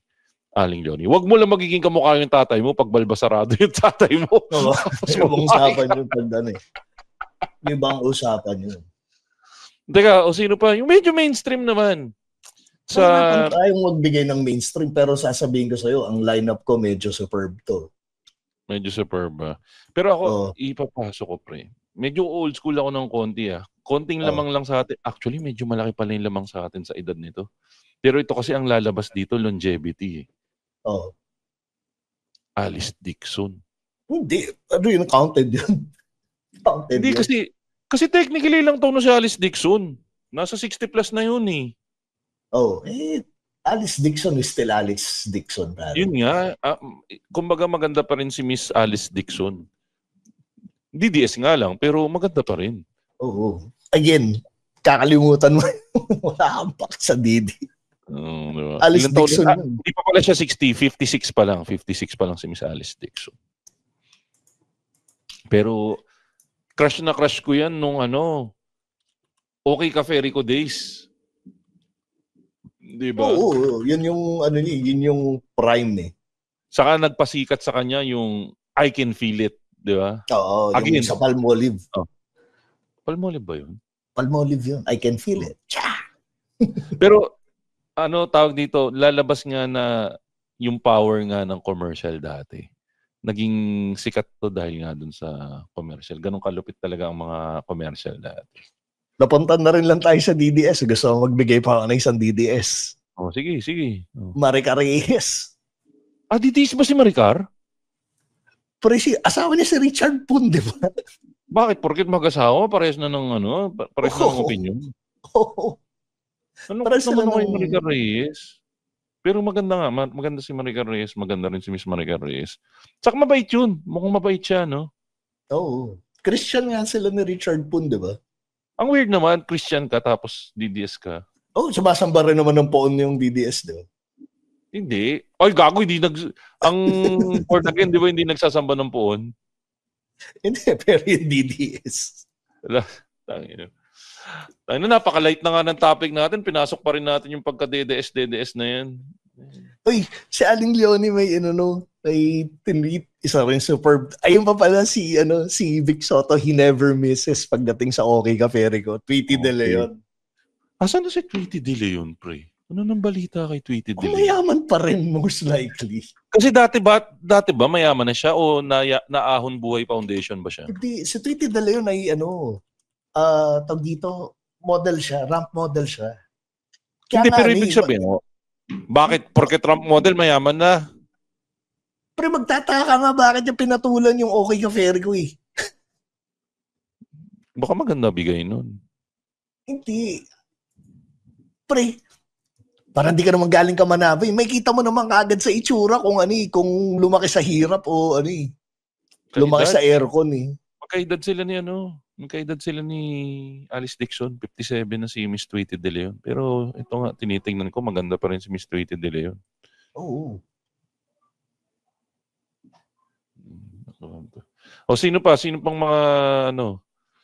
Aling Leonie. Huwag mo lang magiging kamukha yung tatay mo pag balbasarado yung tatay mo. Oo. Ibang usapan yung ibang usapan yun. Teka, sino pa? Yung medyo mainstream naman. Tayong magbigay ng mainstream pero sasabihin ko sa'yo, ang lineup ko medyo superb to. Medyo superb ba? Pero ako, ipapasok ko, pre. Medyo old school ako ng konti, Konting lamang lang sa atin. Actually, medyo malaki pala yung lamang sa atin sa edad nito. Pero ito kasi ang lalabas dito, longevity. Alice Dixon. Hindi. Yun? Counted yun. Hindi kasi technically lang to si Alice Dixon. Nasa 60 plus na yun Alice Dixon is still Alice Dixon. Pare. Yun nga. Kumbaga maganda pa rin si Miss Alice Dixon. DDS nga lang, pero maganda pa rin. Oo. Again, kakalimutan mo. Wala kang pak sa Didi. Diba? Alice Dixon. Hindi pa pala siya 60, 56 pa lang. 56 pa lang si Miss Alice Dixon. Pero, crush na crush ko yan nung Okay Ka Ferico days. Diba? Oo, yun yung prime eh. Saka nagpasikat sa kanya yung I Can Feel It, di ba? Oo, yung sa Palmolive. Oh. Palmolive ba yun? Palmolive yun. I Can Feel It. Pero, tawag dito, lalabas nga na yung power nga ng commercial dati. Naging sikat to dahil nga dun sa commercial. Ganun kalupit talaga ang mga commercial dati. Napunta na rin lang tayo sa DDS. Gusto mo magbigay pa ako ng isang DDS. Oh, sige. Oh. Maricar Reyes. DDS ba si Maricar? Pero asawa niya si Richard Poon, di ba? Bakit? Porket mag-asawa, parehas na ng parehas na ng opinion. Oo. Parehas naman ako yung Maricar Reyes. Pero maganda nga. Maganda si Maricar Reyes. Maganda rin si Miss Maricar Reyes. Saka mabait yun. Mukhang mabait siya, no? Oo. Christian nga sila ni Richard Poon, di ba? Ang weird naman, Christian ka tapos DDS ka. Sumasamba rin naman ng poon yung DDS, di ba? Hindi. Ay, gago, ang born again, di ba, hindi nagsasamba ng poon? Hindi, pero yung DDS. Napaka-light na nga ng topic natin. Pinasok pa rin natin yung pagka-DDS na yan. Uy, si Aling Leonie may tweet, isa rin superb. Ayun pa pala si Vic Soto, he never misses pagdating sa Okay Ka Ferico. Tweety De Leon. Asan na si Tweety De Leon, pre? Ano nang balita kay Tweety De Leon? Mayaman pa rin, most likely. Kasi dati ba mayaman na siya o naahon buhay foundation ba siya? Hindi, si Tweety De Leon ay tawag dito, model siya, ramp model siya. Kaya hindi, pero ibig sabihin mo, bakit? Porket Trump model, mayaman na. Pero magtataka ka nga bakit niya pinatulan yung Okay Ka Ferico eh. Baka maganda bigay nun. Hindi. Pre, parang di ka naman galing ka Manabay. May kita mo naman kagad sa itsura kung kung lumaki sa hirap o lumaki sa aircon eh. Magkaedad sila ni Alice Dixon, 57 na si Miss Tweety De Leon. Pero ito nga, tinitingnan ko, maganda pa rin si Miss Tweety De Leon. Oo. O sino pa? Sino pang mga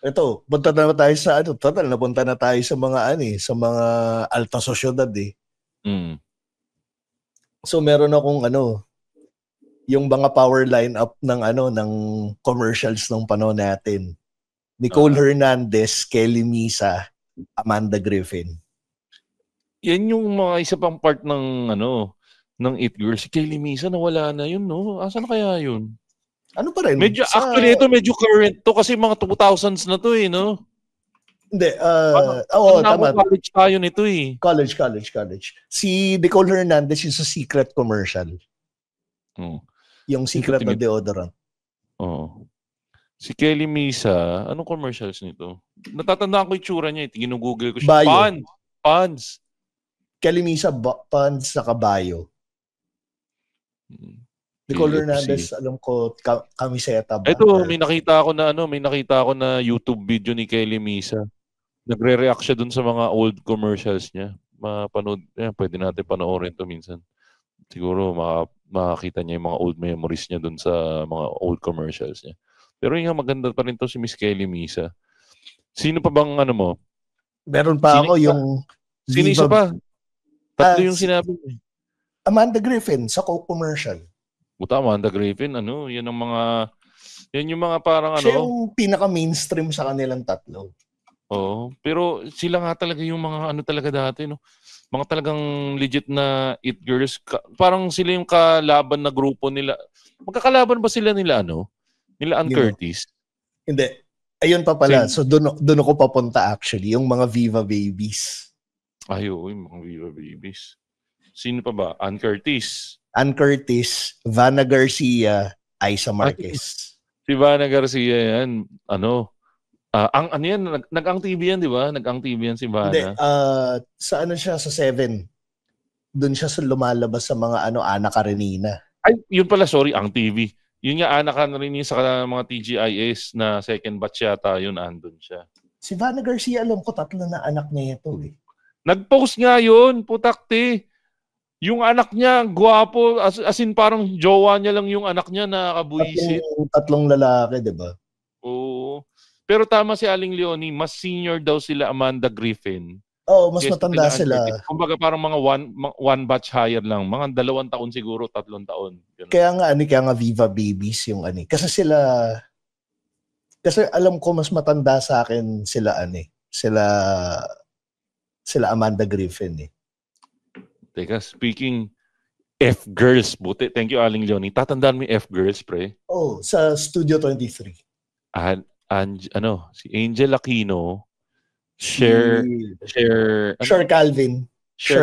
Ito, punta na tayo sa total napunta na tayo sa mga sa mga alta sosyedad eh. Mm. So meron akong yung mga power lineup ng commercials nung panahon natin. Nicole Hernandez, Kelly Misa, Amanda Griffin. Yan yung mga isa pang part ng ng It Girl. Si Kelly Misa nawala na yun, no? Asan kaya yun? Ano pa rin? Actually, ito medyo current to kasi mga 2000s na to eh, no? Hindi. Tama. College tayo nito eh. College. Si Nicole Hernandez is a secret commercial. Yung secret na deodorant. Oo. Si Kelly Misa, anong commercials nito? Natatandaan ko yung tsura niya. Ginugoogle ko siya. Pans. Kelly Misa, Pans sa kabayo. Nicole Hernandez, alam ko, kamiseta ba? Ito, may nakita ako na YouTube video ni Kelly Misa. Nagre-react siya dun sa mga old commercials niya. Pwede natin panoorin to minsan. Siguro makakita niya yung mga old memories niya dun sa mga old commercials niya. Pero yung maganda pa rin to si Miss Kelly Misa. Sino pa bang mo? Meron pa ako yung... Sino isa pa? Tatlo yung sinabi mo. Amanda Griffin sa co-commercial. Buta, Amanda Griffin, yan ang mga... Yan yung mga parang Siya yung pinaka-mainstream sa kanilang tatlo. Oo. Pero sila nga talaga yung mga talaga dati, no? Mga talagang legit na It Girls. Parang sila yung kalaban na grupo nila. Magkakalaban ba sila nila, Nila Ann Curtis? Hindi. Ayun pa pala. So, doon ako papunta actually. Yung mga Viva Babies. Yung mga Viva Babies. Sino pa ba? Ann Curtis. Ann Curtis, Vanna Garcia, Aiza Marquez. Si Vanna Garcia yan. Nag-ang TV yan, di ba? Nag-ang TV yan si Vanna. Hindi. Sa siya? Sa 7. doon siya sa lumalabas sa mga Ana Karenina. Ay, yun pala, sorry, ang TV. Yun nga, Ana Karenina sa mga TGIS na second batch yata, yun, andun siya. Si Vanna Garcia, alam ko, 3 na anak niya ito eh. Nag-post nga yun, putakti. Yung anak niya, gwapo, as in parang jowa niya lang yung anak niya na kabuisit. 3 lalaki, di ba? Oo. Pero tama si Aling Leonie, mas senior daw sila Amanda Griffin. Oo, mas matanda sila. Kumbaga parang mga one batch higher lang. Mga 2 taon siguro, 3 taon. Ganun. Kaya nga Viva Babies yung Kasi alam ko mas matanda sa akin sila sila Amanda Griffin eh. Teka, speaking F-Girls, buti. Thank you, Aling Leonie. Tatandaan mo yung F-Girls, pre? Oh, sa Studio 23. Si Angel Aquino, Cher Calvin. Si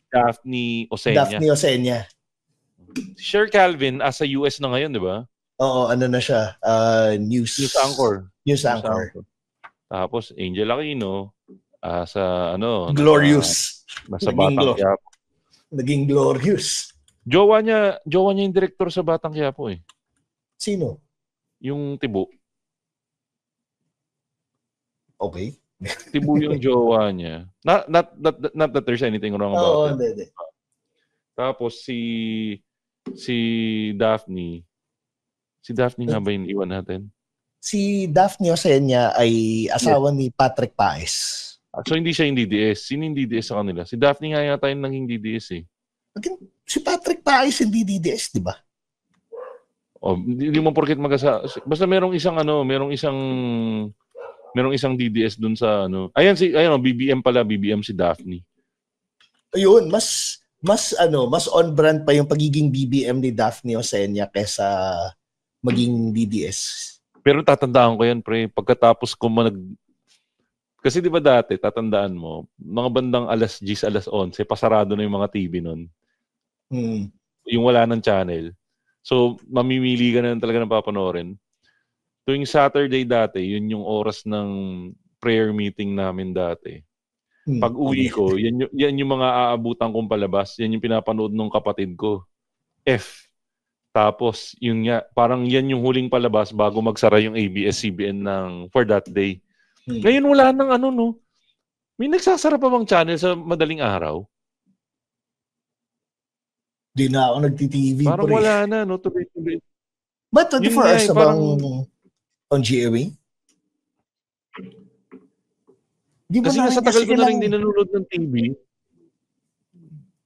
Daphne Osenia. Cher Calvin, asa US na ngayon, di ba? Oo, na siya? News anchor. Tapos, Angel Aquino, Glorious. Nasa Batang Quiapo. Naging glorious. Jowa niya yung direktor sa Batang Quiapo eh. Sino? Yung Tibo. Okay. Tibo yung jowa niya. Not that there's anything wrong about it. Hindi. Tapos si Daphne. Si Daphne nga ba yung iwan natin? Si Daphne Osenia ay asawa ni Patrick Paes. So hindi siya yung DDS. Sino yung DDS sa kanila? Si Daphne nga yata yung naging DDS eh. Si Patrick Paes hindi DDS, di ba? Oh, hindi mo porket basta merong isang DDS dun sa Ayun, BBM pala, BBM si Daphne. Ayun, mas on brand pa yung pagiging BBM ni Daphne Osenia kaysa maging DDS. Pero tatandaan ko yan, pre, pagkatapos ko kasi di ba dati, tatandaan mo, mga bandang alas 10, alas 11, pasarado na yung mga TV nun. Yung wala ng channel. So, mamimili ka na talaga ng papanoorin. Tuwing Saturday dati, yun yung oras ng prayer meeting namin dati. Pag uwi ko, yan yung mga aabutan kong palabas. Yan yung pinapanood ng kapatid ko. F. Tapos, yun nga, parang yan yung huling palabas bago magsara yung ABS-CBN for that day. Ngayon wala nang May nagsasara pa bang channel sa madaling araw? Di na ako nagti-TV. Parang wala na, tuloy-tuloy. But 24 hours na bang on GMA? Kasi nasa tagal ko na rin nanonood ng TV.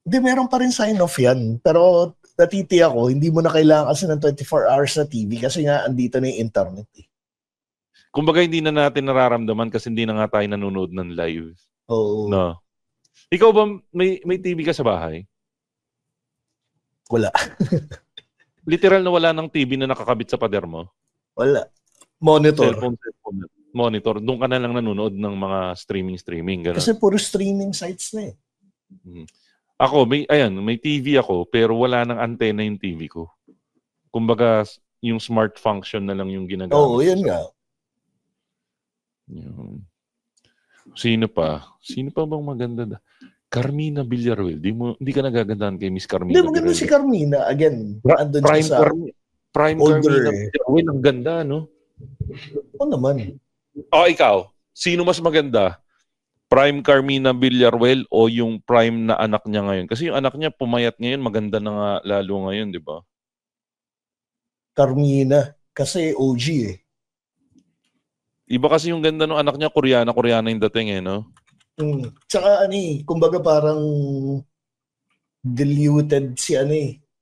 Hindi, meron pa rin sign-off yan. Pero natiti ako, hindi mo na kailangan kasi ng 24 hours na TV kasi nga andito na yung internet eh. Kumbaga hindi na natin nararamdaman kasi hindi na nga tayo nanonood ng live. Oo. No. Ikaw ba may TV ka sa bahay? Wala. Literal na wala ng TV na nakakabit sa pader mo? Wala. Monitor. Cellphone. Monitor. Doon ka na lang nanonood ng mga streaming. Ganun. Kasi puro streaming sites na eh. Ako, may TV ako pero wala nang antena yung TV ko. Kumbaga, yung smart function na lang yung ginagamit. Oo, yun nga. Yun. Sino pa bang maganda? Carmina Villarreal. Hindi ka nagagandahan kay Miss Carmina. Hindi, maganda si Carmina. Again, Prime Carmina Villarreal. Ang ganda, no? Oo naman. Ikaw. Sino mas maganda? Prime Carmina Villarreal o yung prime na anak niya ngayon? Kasi yung anak niya pumayat ngayon, maganda na nga lalo ngayon, di ba? Carmina. Kasi OG eh. Iba kasi yung ganda ng anak niya, Koreana yung dating eh, no? Tsaka kumbaga parang diluted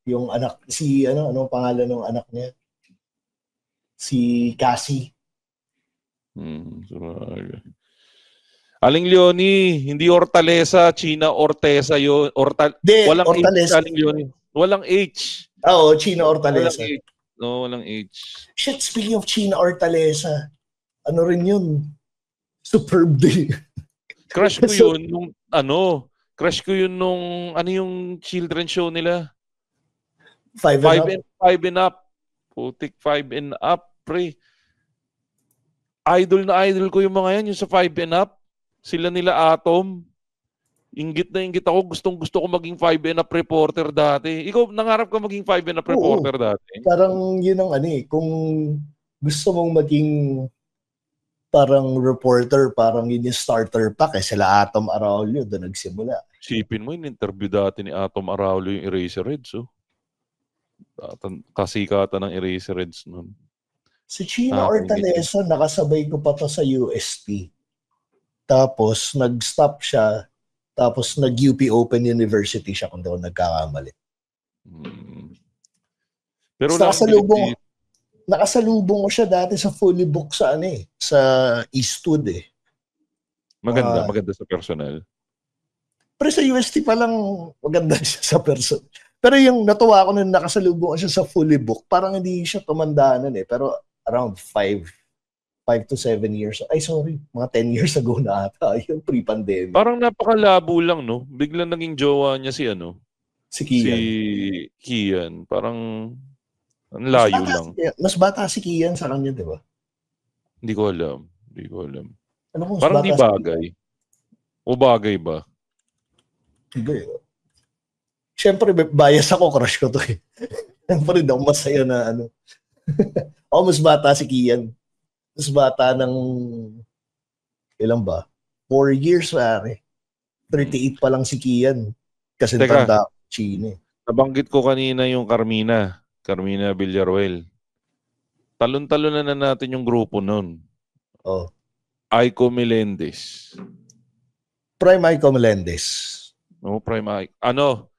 yung anak, anong pangalan ng anak niya? Si Cassie. Aling Leonie, hindi Hortaleza, China Orteza yun. Walang Hortaleza. H, Aling Leonie. Walang H. Oo, China Hortaleza. Walang H. Shit, speaking of China Hortaleza, ano rin yun? Superb day. Crush ko yun nung yung children's show nila? 5 and up. Putik 5 and up, pre. Idol na idol ko yung mga yan, yung sa 5 and up. Sila nila Atom. Inggit na inggit ako. Gusto ko maging 5 and up reporter dati. Ikaw, nangarap ka maging 5 and up reporter dati? Parang yun ang kung gusto mong maging parang reporter, parang yun yung starter pack sila Atom Araulio doon nagsimula. Sipin mo yung interview dati ni Atom Araulio yung Eraserheads. Kasikatan ng Eraserheads nun. Si Chino Hortaleza, nakasabay ko pa to sa UST. Tapos nag-stop siya. Tapos nag-UP Open University siya kung di ako nagkakamali. Pero nakasalubong ko siya dati sa fully book sa sa Eastwood Maganda sa personal. Pero sa UST pa lang maganda siya sa person. Pero yung natuwa ko nung nakasalubong ko siya sa fully book, parang hindi siya tumanda nun Pero around 5 to 7 years. Mga 10 years ago na ata. Yung pre-pandemic. Parang napakalabo lang, no? Biglang naging jowa niya si Kian. Si Kian. Parang ang layo lang. Mas bata si Kian sa kanya, di ba? Hindi ko alam. Ano parang di bagay. O bagay ba? Hindi. Siyempre, bias ako. Crush ko to Siyempre, daw masaya na mas bata si Kian. Mas bata ng ilan ba? 4 years, pare. 38 pa lang si Kian. Kasi tanda Chino. Nabanggit ko kanina yung Carmina Villaruel. Talon-talon na natin yung grupo nun. Aiko Melendez. Prime Aiko Melendez. No, Prime Aiko.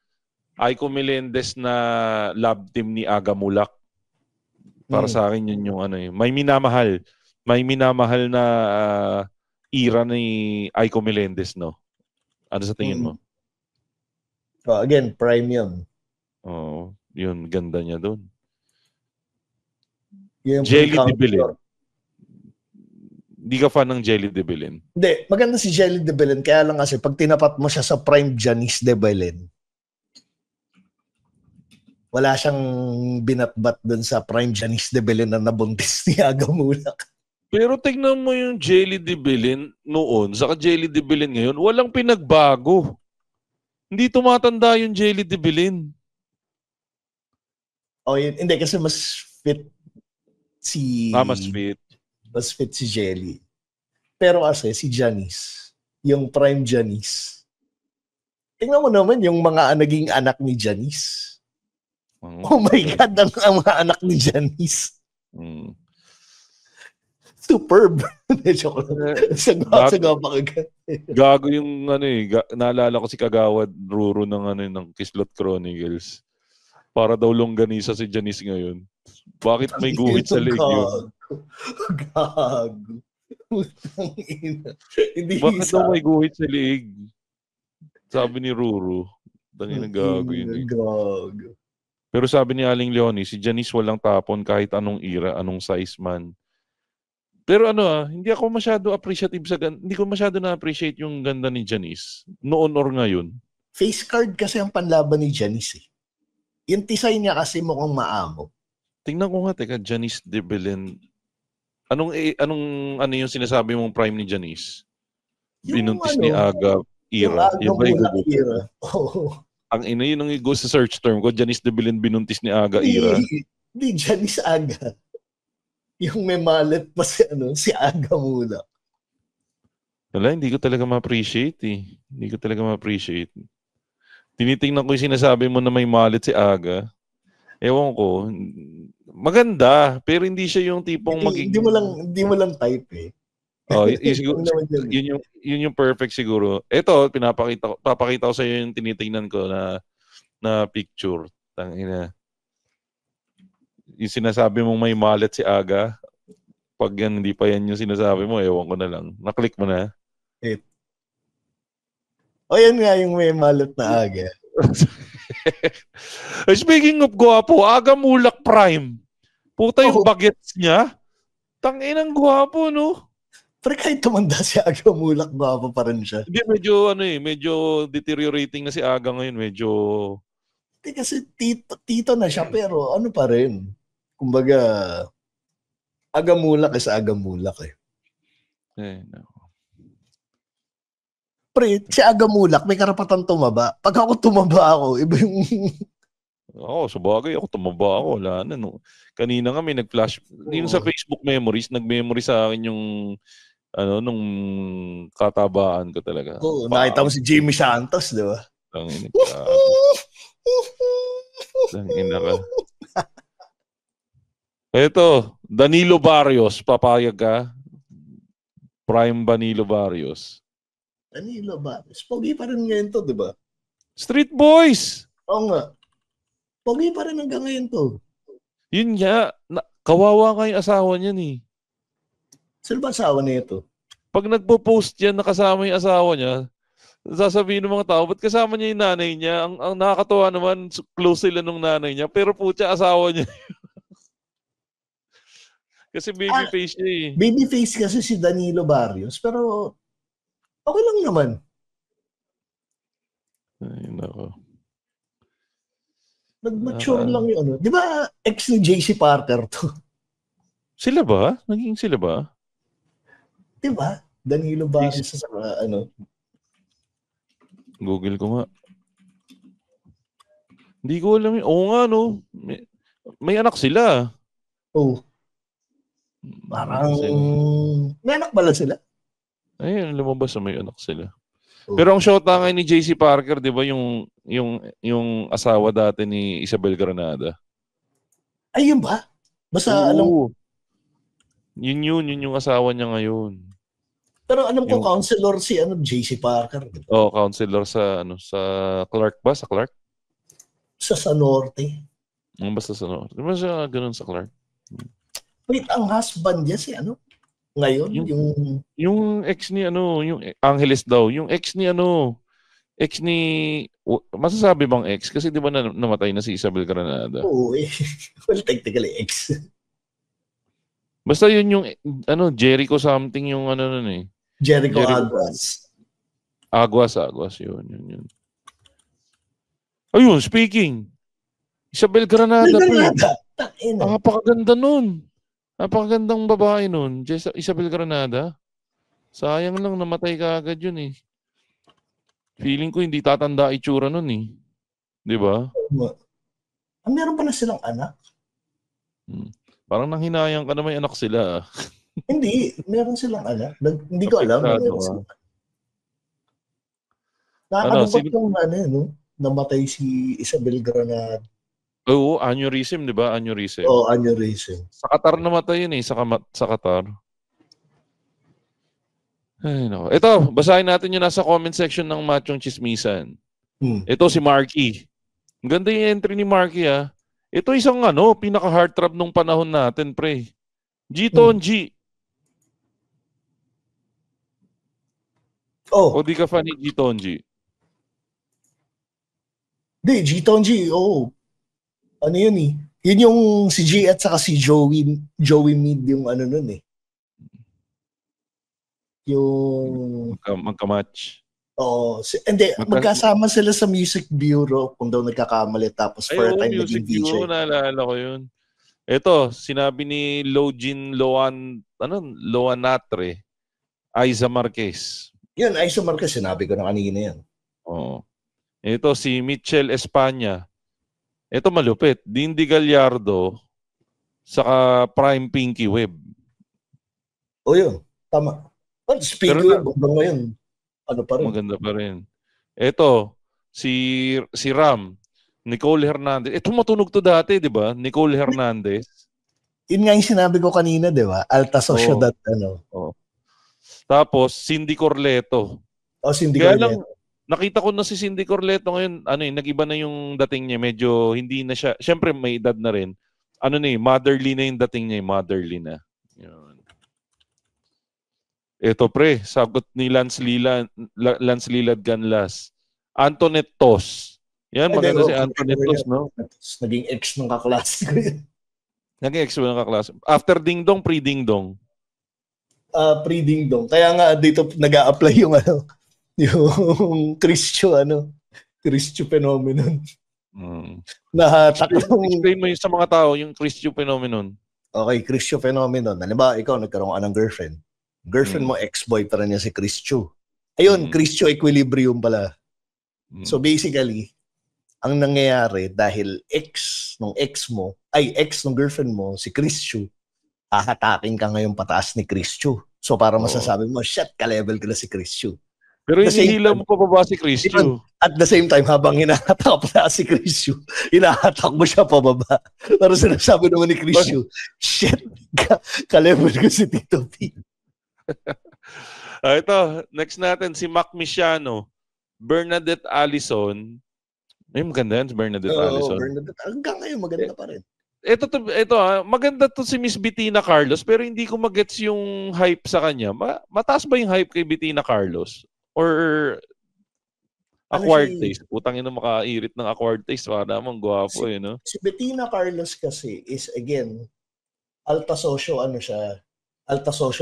Aiko Melendez na love team ni Aga Mulak. Para sa akin yun yung may minamahal na era ni Aiko Melendez, no? Ano sa tingin mo? Again, prime yun. Yun, ganda niya doon. Jelly de Belen. Hindi ka fan ng Jelly de Belen? Hindi, maganda si Jelly de Belen. Kaya lang kasi pag tinapat mo siya sa prime Janice de Belen, wala siyang binatbat doon sa prime Janice de Belen na nabuntis ni Aga Mulak. Pero tignan mo yung Jelly de Belen noon, saka Jelly de Belen ngayon, walang pinagbago. Hindi tumatanda yung Jelly de Belen. Hindi kasi mas fit si... Mas fit si Jelly. Pero kasi si Janice, yung prime Janice, tingnan mo naman yung mga naging anak ni Janice. Oh my God, ang mga anak ni Janice. Superb. Gago yung naalala ko si Kagawad Ruro ng Kislot Chronicles. Para daw longganisa si Janice ngayon. Bakit may guhit sa leg yun? Gago. Bakit daw may guhit sa leg? Sabi ni Ruro. Tangina gago yun. Gago. Pero sabi ni Aling Leonie, si Janice walang tapon kahit anong era, anong size man. Pero hindi ako masyado appreciative hindi ko masyado na-appreciate yung ganda ni Janice. Noon or ngayon. Face card kasi ang panlaban ni Janice Yung tisay niya kasi mukhang maamo. Tingnan ko nga, Janice de Belen. Ano yung sinasabi mong prime ni Janice? Binuntis ni Aga era. Yung Aga era. Ang yun ang go sa search term ko, Janice de Belen binuntis ni Aga era. Hindi, Janice Aga. Yung may mallet pa si Aga Mulak. Wala, hindi ko talaga ma-appreciate Hindi ko talaga ma-appreciate. Tinitingnan ko yung sinasabi mo na may mallet si Aga. Ewan ko. Maganda, pero hindi siya yung tipong Hindi mo lang type yun yung perfect siguro. Ito, papakita ko sa iyo yung tinitingnan ko na picture. Tangina. Yung sinasabi mong may mallet si Aga, pag yan, hindi pa yan yung sinasabi mo, ewan ko na lang. Na-click mo na? Yan nga yung may mallet na Aga. Speaking of gwapo, Aga Mulak Prime. Puta yung bagets niya. Tanginang gwapo, no? Pero kahit tumanda si Aga Mulak, gwapo pa rin siya. Hindi, medyo deteriorating na si Aga ngayon. Medyo... Kasi tito na siya, pero ano pa rin. Kumbaga, Aga Mulak Aga Mulak no. Pre, si Agamulak, may karapatan tumaba. Pag ako tumaba ako, iba yung... Oo, sa bagay ako, tumaba ako. Wala na, no. Kanina nga may nag-flash. Yung sa Facebook memories, nag-memory sa akin yung nung katabaan ko talaga. Oo, nakita mo si Jimmy Santos, di ba? Tangina ka. Ito, Danilo Barrios, papayag ka? Prime Danilo Barrios. Danilo Barrios. Pogi pa rin ngayon to, di ba? Street Boys! Oo nga. Pogi pa rin hanggang ngayon to. Yun nga, kawawa nga yung asawa niya ni. Sino ba asawa niya ito? Pag nagpo-post yan, nakasama yung asawa niya, sasabihin ng mga tao, ba't kasama niya yung nanay niya? Ang nakakatawa naman, close sila nung nanay niya, pero putya, asawa niya. Kasi babyface niya eh. Babyface kasi si Danilo Barrios, pero okay lang naman. Ay, nako. Nag-mature lang yung ano. Di ba ex ni JC Parker to? Sila ba? Naging sila ba? Di ba? Danilo Barrios sa ano. Google ko nga. Hindi ko alam. Oo nga, no? May anak sila. Oo. Parang may anak pala sila. Ayun, lumabas na may anak sila. Pero ang shota nga ni JC Parker, di ba, yung asawa dati ni Isabel Granada? Ayun ba? Basta alam. Yun yung asawa niya ngayon. Pero alam ko, counselor si JC Parker. Oh, counselor sa Clark ba? Sa Clark? Sa Norte. Basta sa Norte. Di ba siya ganun sa Clark? Wait, ang husband niya si ngayon? Yung ex ni yung Angeles daw. Yung ex ni masasabi bang ex? Kasi di ba namatay na si Isabel Granada? Oo eh. Well, technically ex. Basta yun yung Jericho something yung nun eh. Jericho Aguas. Aguas yun. Ayun, speaking. Isabel Granada. Napakaganda nun. Napakagandang babae nun. Isabel Granada. Sayang lang namatay ka agad yun eh. Feeling ko hindi tatanda itsura nun eh. Di ba? Meron pala silang anak? Parang nanghinayang ka na may anak sila. Hindi. Meron silang anak. Hindi ko alam. Nakakalungkot yung namatay si Isabel Granada. Oo, aneurysm, di ba? Aneurysm. Oo, aneurysm. Sa Qatar namatay yun eh. Sa Qatar. Ay, no. Ito, basahin natin yung nasa comment section ng Machong Chismisan. Ito si Marky. Ang ganda yung entry ni Marky ah. Ito isang pinaka-heartthrob nung panahon natin, pre. G-Tonji. O di ka fan ni G-Tonji? Di, G-Tonji, ano yun eh. Yun yung si G at saka si Joey Mead yung nun eh. Yung... Magka-match. Oo. Hindi, magkasama sila sa Music Bureau kung daw nagkakamali tapos for a time Music naging DJ. Bureau, naalala ko yun. Ito, sinabi ni Loanatre, Aiza Marquez. Yun, Aiza Marquez, sinabi ko na kanina yan. Oo. Ito, si Mitchell Espanya. Ito malupit. Dindy Gallardo saka Prime Pinky Web. Yun. Tama. Speaking of ngayon, pa rin. Maganda pa rin. Ito, si Ram, Nicole Hernandez. Ito matunog to dati, di ba? Nicole Hernandez. Yun nga yung sinabi ko kanina, di ba? Alta Sociedad, Tapos, Cindy Corleto. Cindy Corleto. Nakita ko na si Cindy Corleto ngayon, nag-iba na yung dating niya. Medyo hindi na siya, syempre may edad na rin. Motherly na yung dating niya, motherly na. Yun. Ito pre, sagot ni Lance Lilad Ganlas. Antoinette Tos. Yan, maganda si Antoinette Tos, no? Naging ex ng kaklase ko yun. Naging ex ng kaklase. After Ding Dong, pre-Ding Dong. Pre-Ding Dong. Kaya nga dito nag-a-apply yung yung Christio phenomenon. Explain mo yun sa mga tao, yung Christio phenomenon. Okay, Christio phenomenon. Halimbawa, ikaw nagkaroon ka ng girlfriend. Girlfriend mo, ex-boyfriend niya si Christio. Ayun, Christio equilibrium pala. So basically, ang nangyayari dahil ex nung girlfriend mo, si Christio, hahatakin ka ngayon pataas ni Christio. So para masasabi mo, shit, ka-level ko na si Christio. Pero hinihila mo pa ba si Christio? At the same time, habang hinahatak pa si Christio, hinahatak mo siya pababa. Pero sinasabi naman ni Christio, shit, ka-level ko si Tito P. Ito, next natin, si Mac Misiano. Bernadette Allison. Ay, maganda yan, si Bernadette Allison. Bernadette. Hanggang ngayon, maganda pa rin. Ito maganda to si Miss Bettina Carlos, pero hindi ko magets yung hype sa kanya. Mataas ba yung hype kay Bettina Carlos? Or acquired taste? Putang ina, makairit ng acquired taste. Para naman, gwapo no? Si Bettina Carlos kasi is, again, alta socio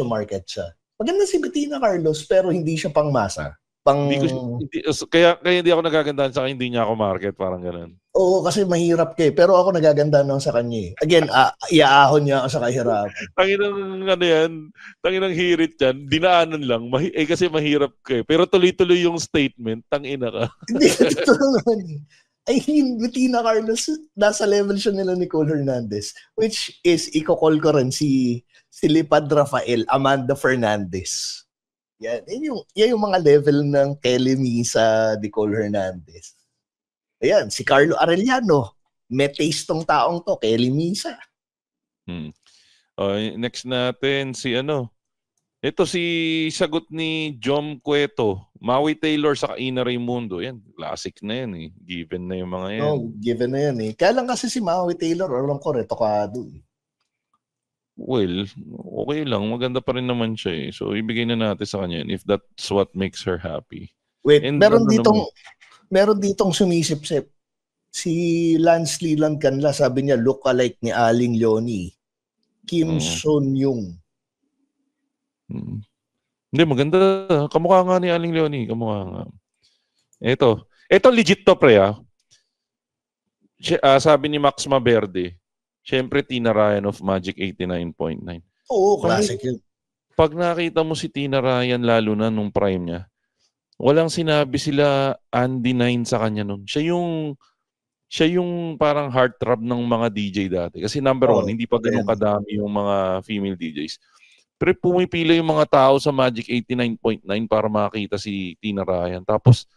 market siya. Maganda si Bettina Carlos, pero hindi siya pangmasa. Kaya hindi ako nagagandahan sa kanya, hindi niya ako market, parang ganun. Oo, kasi mahirap pero ako nagagandahan lang sa kanya. Again, iaahon niya ako sa kahirapan. Tanginang hirit yan, dinaanan lang, kasi mahirap pero tuloy-tuloy yung statement, tangina ka. Hindi, totoo naman I mean, Bettina Carlos, nasa level siya nila Nicole Hernandez, which is, i-call ko rin si Lipad Rafael, Amanda Fernandez. Yan yung mga level ng Kelly Misa, Nicole Hernandez. Ayan, si Carlo Arellano. May taste tong taong to, Kelly Misa. Next natin, ito si sagot ni Jom Cueto. Maui Taylor sa Ina Raimundo. Yan, classic na yan Given na yung mga yan. Given na yan Kaya lang kasi si Maui Taylor, alam ko, retokado Well, okay lang. Maganda pa rin naman siya So, ibigay na natin sa kanya if that's what makes her happy. Wait, meron ditong sumisip-sip. Si Lance Leland Canla, sabi niya, look-alike ni Aling Leonie. Kim Son Yung. Hindi, maganda. Kamukha nga ni Aling Leonie. Kamukha nga. Ito legit to, pre, sabi ni Max Maberde, syempre, Tina Ryan of Magic 89.9. Oo, classic yun. Pag nakita mo si Tina Ryan, lalo na nung prime niya, walang sinabi sila Andy 9 sa kanya nun. Siya yung parang heartthrob ng mga DJ dati. Kasi number one, hindi pa ganun kadami yung mga female DJs. Pero pumipila yung mga tao sa Magic 89.9 para makita si Tina Ryan. Tapos,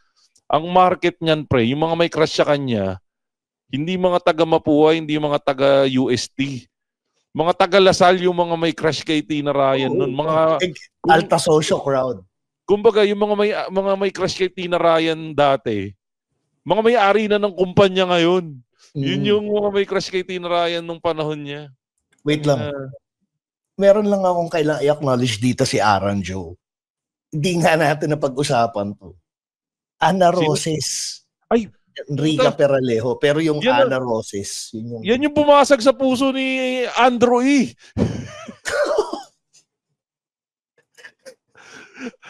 ang market niyan, pre, yung mga may crush sa kanya, hindi mga taga Mapua, hindi mga taga UST. Mga taga Lasal yung mga may crush kay Tina Ryan nun. Mga alta social crowd. Kumbaga, yung mga may crush kay Tina Ryan dati, mga may-ari na ng kumpanya ngayon. Yun yung mga may crush kay Tina Ryan nung panahon niya. Wait lang. Meron lang akong kailangan i-acknowledge dito si Aaron Joe. Hindi nga natin na pag-usapan to. Ana Roses. Ay, Enrica Peralejo, pero yung Ana Roses, yan yung bumasag sa puso ni Andrew E.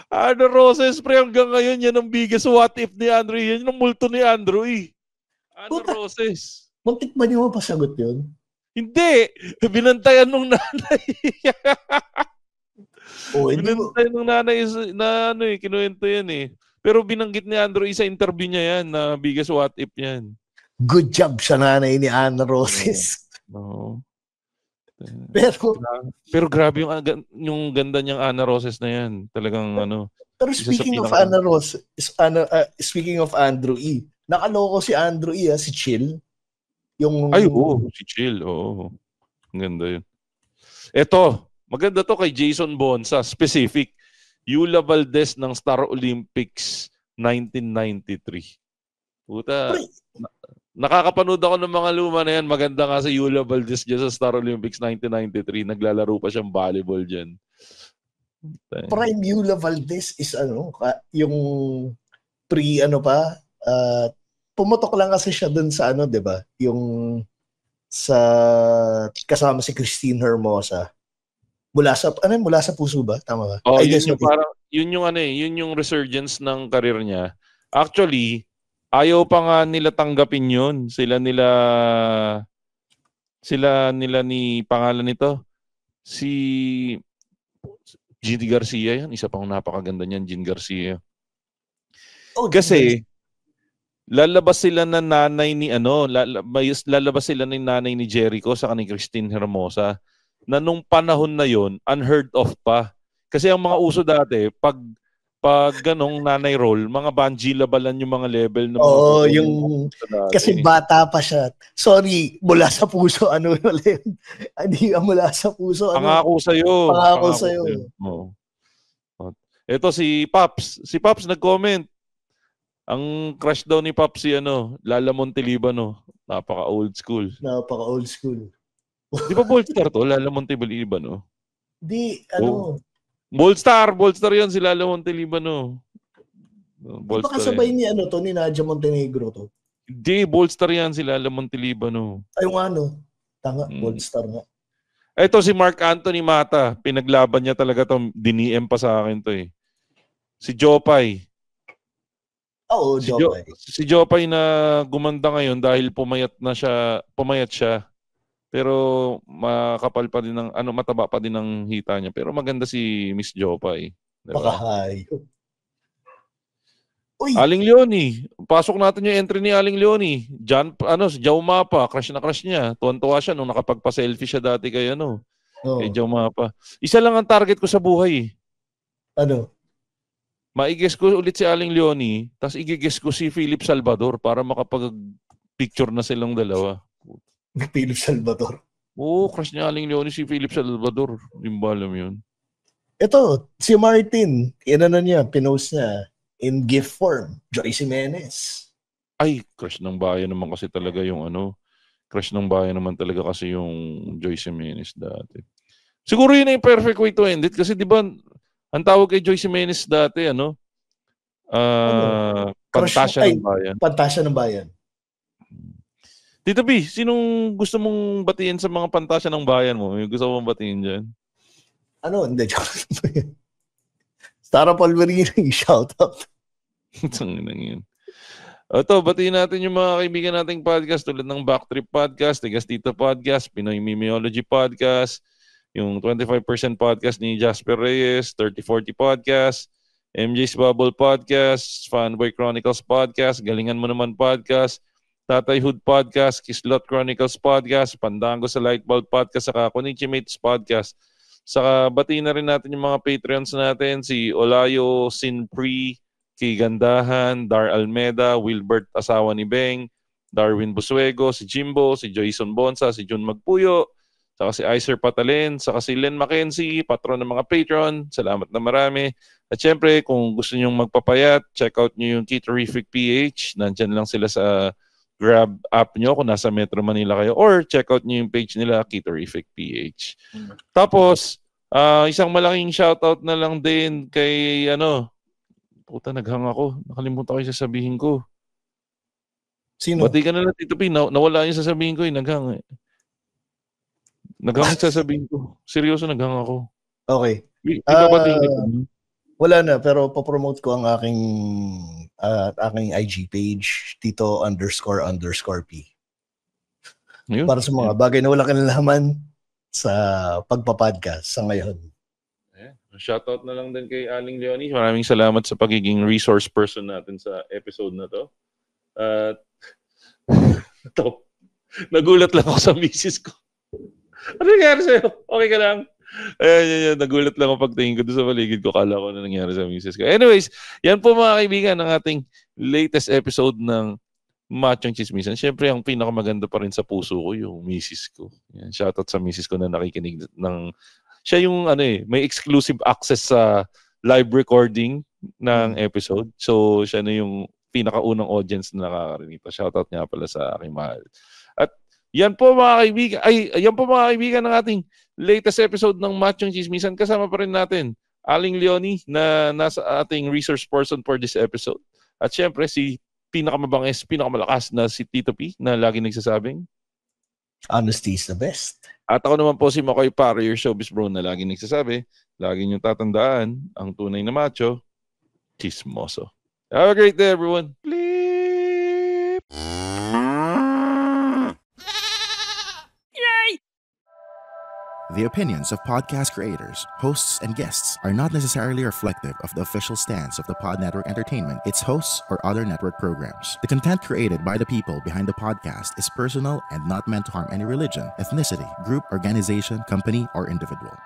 Ana Roses, pre, hanggang ngayon yan ang biggest what if ni Andrew E. Yan yung multo ni Andrew E. Ana Roses. Muntik ba niyo mapasagot yun? Hindi. Binantayan nung nanay. Binantayan nung nanay na kinuwento yan Pero binanggit ni Andrew sa interview niya yan na biggest what if yan. Good job sa nanay ni Ana Roses. No. Pero grabe yung ganda niyang Ana Roses na yan. Talagang Pero speaking of Ana Roses, speaking of Andrew E, nakaloko si Andrew E, si Chill. Si Chill. Oo. Ang ganda yun. Ito, maganda to kay Jason Bonsa. Specific. Yula Valdez ng Star Olympics 1993. Puta, nakakapanood ako ng mga luma na yan. Maganda nga si Yula Valdez dyan sa Star Olympics 1993. Naglalaro pa siyang volleyball dyan. Prime Yula Valdez is yung pumutok lang kasi siya dun sa di ba? Yung sa kasama si Christine Hermosa. Mula sa puso ba? Tama ba? Yun yung resurgence ng career niya. Actually, ayaw pa nga nila tanggapin yun. Sila nila ni pangalan nito. Si Jean Garcia yan. Isa pang napakaganda niyan, Jean Garcia. Kasi lalabas sila ng nanay ni lalabas sila ng nanay ni Jericho sa ni Christine Hermosa na nung panahon na yon unheard of pa. Kasi ang mga uso dati, pag ganong nanay role, mga Banji Labalan yung mga level ng mga yung kasi bata pa siya. Sorry, mula sa puso ano yun? Hindi mula sa puso ano. Pangako sa'yo. Oh. Ito si Pops nag-comment. Ang crush daw ni Pops si Lala Montelibano. Napaka old school. Di ba Boldstar to? Lala Montelibano? Di, Boldstar yan si Lala Montelibano. Di ba kasabay ni ni Nadia Montenegro to? Di, Boldstar yan si Lala Montelibano. Ay, tanga, Boldstar nga. Ito si Mark Anthony Mata. Pinaglaban niya talaga to. Diniem pa sa akin to eh. Si Jopay. Oo, Jopay. Si Jopay na gumanda ngayon dahil pumayat siya. Pero makapal pa din mataba pa din ang hita niya. Pero maganda si Miss Jopay. Diba? Pakahayo. Aling Leonie. Pasok natin yung entry ni Aling Leonie. Si Jao Mapa, crush na crush niya. Tuwan-tuwa siya nung nakapagpa-selfie siya dati kay kay Jao Mapa. Isa lang ang target ko sa buhay. Maigess ko ulit si Aling Leonie, tapos igigess ko si Philip Salvador para makapag-picture na silang dalawa. Philip Salvador? Oo, crush niya Aling Leonie si Philip Salvador. Hindi mo alam yun. Ito, si Martin, pinost niya in gift form, Joyce Jimenez. Ay, crush ng bayan naman kasi talaga yung crush ng bayan naman talaga kasi yung Joyce Jimenez dati. Siguro yun yung perfect way to end it kasi di ba ang tawag kay Joyce Jimenez dati, Pantasya ng Bayan. Pantasya ng Bayan. Tito B, sinong gusto mong batiin sa mga Pantasya ng Bayan mo? May gusto mong batiin dyan? Hindi. Stara Palmerino, shout out. Yun. Ito, batiin natin yung mga kaibigan nating podcast tulad ng Backtrip Podcast, Tigas Tito Podcast, Pinoy Mimeology Podcast, yung 25% podcast ni Jasper Reyes, 3040 Podcast, MJ's Bubble Podcast, Fanboy Chronicles Podcast, Galingan Mo Naman Podcast, Tatay Hood Podcast, Kislot Chronicles Podcast, Pandango sa Lightbulb Podcast, saka Konichimates Podcast. Saka batiin na rin natin yung mga Patreons natin, si Olayo Sinpri, Kay Gandahan, Dar Almeda, Wilbert Asawa ni Beng, Darwin Busuego, si Jimbo, si Joyson Bonsa, si Jun Magpuyo, saka si Iser Patalen, saka si Len Mackenzie, patron ng mga Patreon. Salamat na marami. At syempre, kung gusto nyong magpapayat, check out nyo yung Kitorific PH. Nandyan lang sila sa Grab app nyo kung nasa Metro Manila kayo. Or check out nyo yung page nila, Kitorific PH. Tapos, isang malaking shoutout na lang din kay, puta, naghang ako. Nakalimutan ko yung sasabihin ko. Sino? Bati ka na lang, Tito P. Nawala yung sasabihin ko, naghang eh. Naghang sasabihin ko. Seryoso, naghang ako. Okay. Wala na, pero papromote ko ang aking IG page, Tito__P. Yun. Para sa mga bagay na wala kinalaman sa pagpa-podcast sa ngayon. Shoutout na lang din kay Aling Leonie. Maraming salamat sa pagiging resource person natin sa episode na to. Nagulat lang ako sa misis ko. Ano nangyari sa'yo? Okay ka lang? Ayan. Nagulat lang ako pagtingin ko doon sa paligid ko. Kala ko na nangyari sa misis ko. Anyways, yan po mga kaibigan ng ating latest episode ng Machong Chismisan. Siyempre, ang pinakamaganda pa rin sa puso ko, yung misis ko. Yan, shoutout sa misis ko na nakikinig ng... Siya yung may exclusive access sa live recording ng episode. So, siya na yung pinakaunang audience na nakakarinig. Shoutout nga pala sa aking mahal. At yan po mga kaibigan ng ating latest episode ng Machong Chismisan. Kasama pa rin natin Aling Leonie na nasa ating resource person for this episode. At syempre si pinakamabangis, pinakamalakas na si Tito P na lagi nagsasabing honesty is the best. At ako naman po si Makoy Paro, your showbiz bro na lagi nagsasabi, lagi niyong tatandaan, ang tunay na macho, chismoso. Have a great day everyone. Bleep! The opinions of podcast creators, hosts, and guests are not necessarily reflective of the official stance of the Pod Network Entertainment, its hosts, or other network programs. The content created by the people behind the podcast is personal and not meant to harm any religion, ethnicity, group, organization, company, or individual.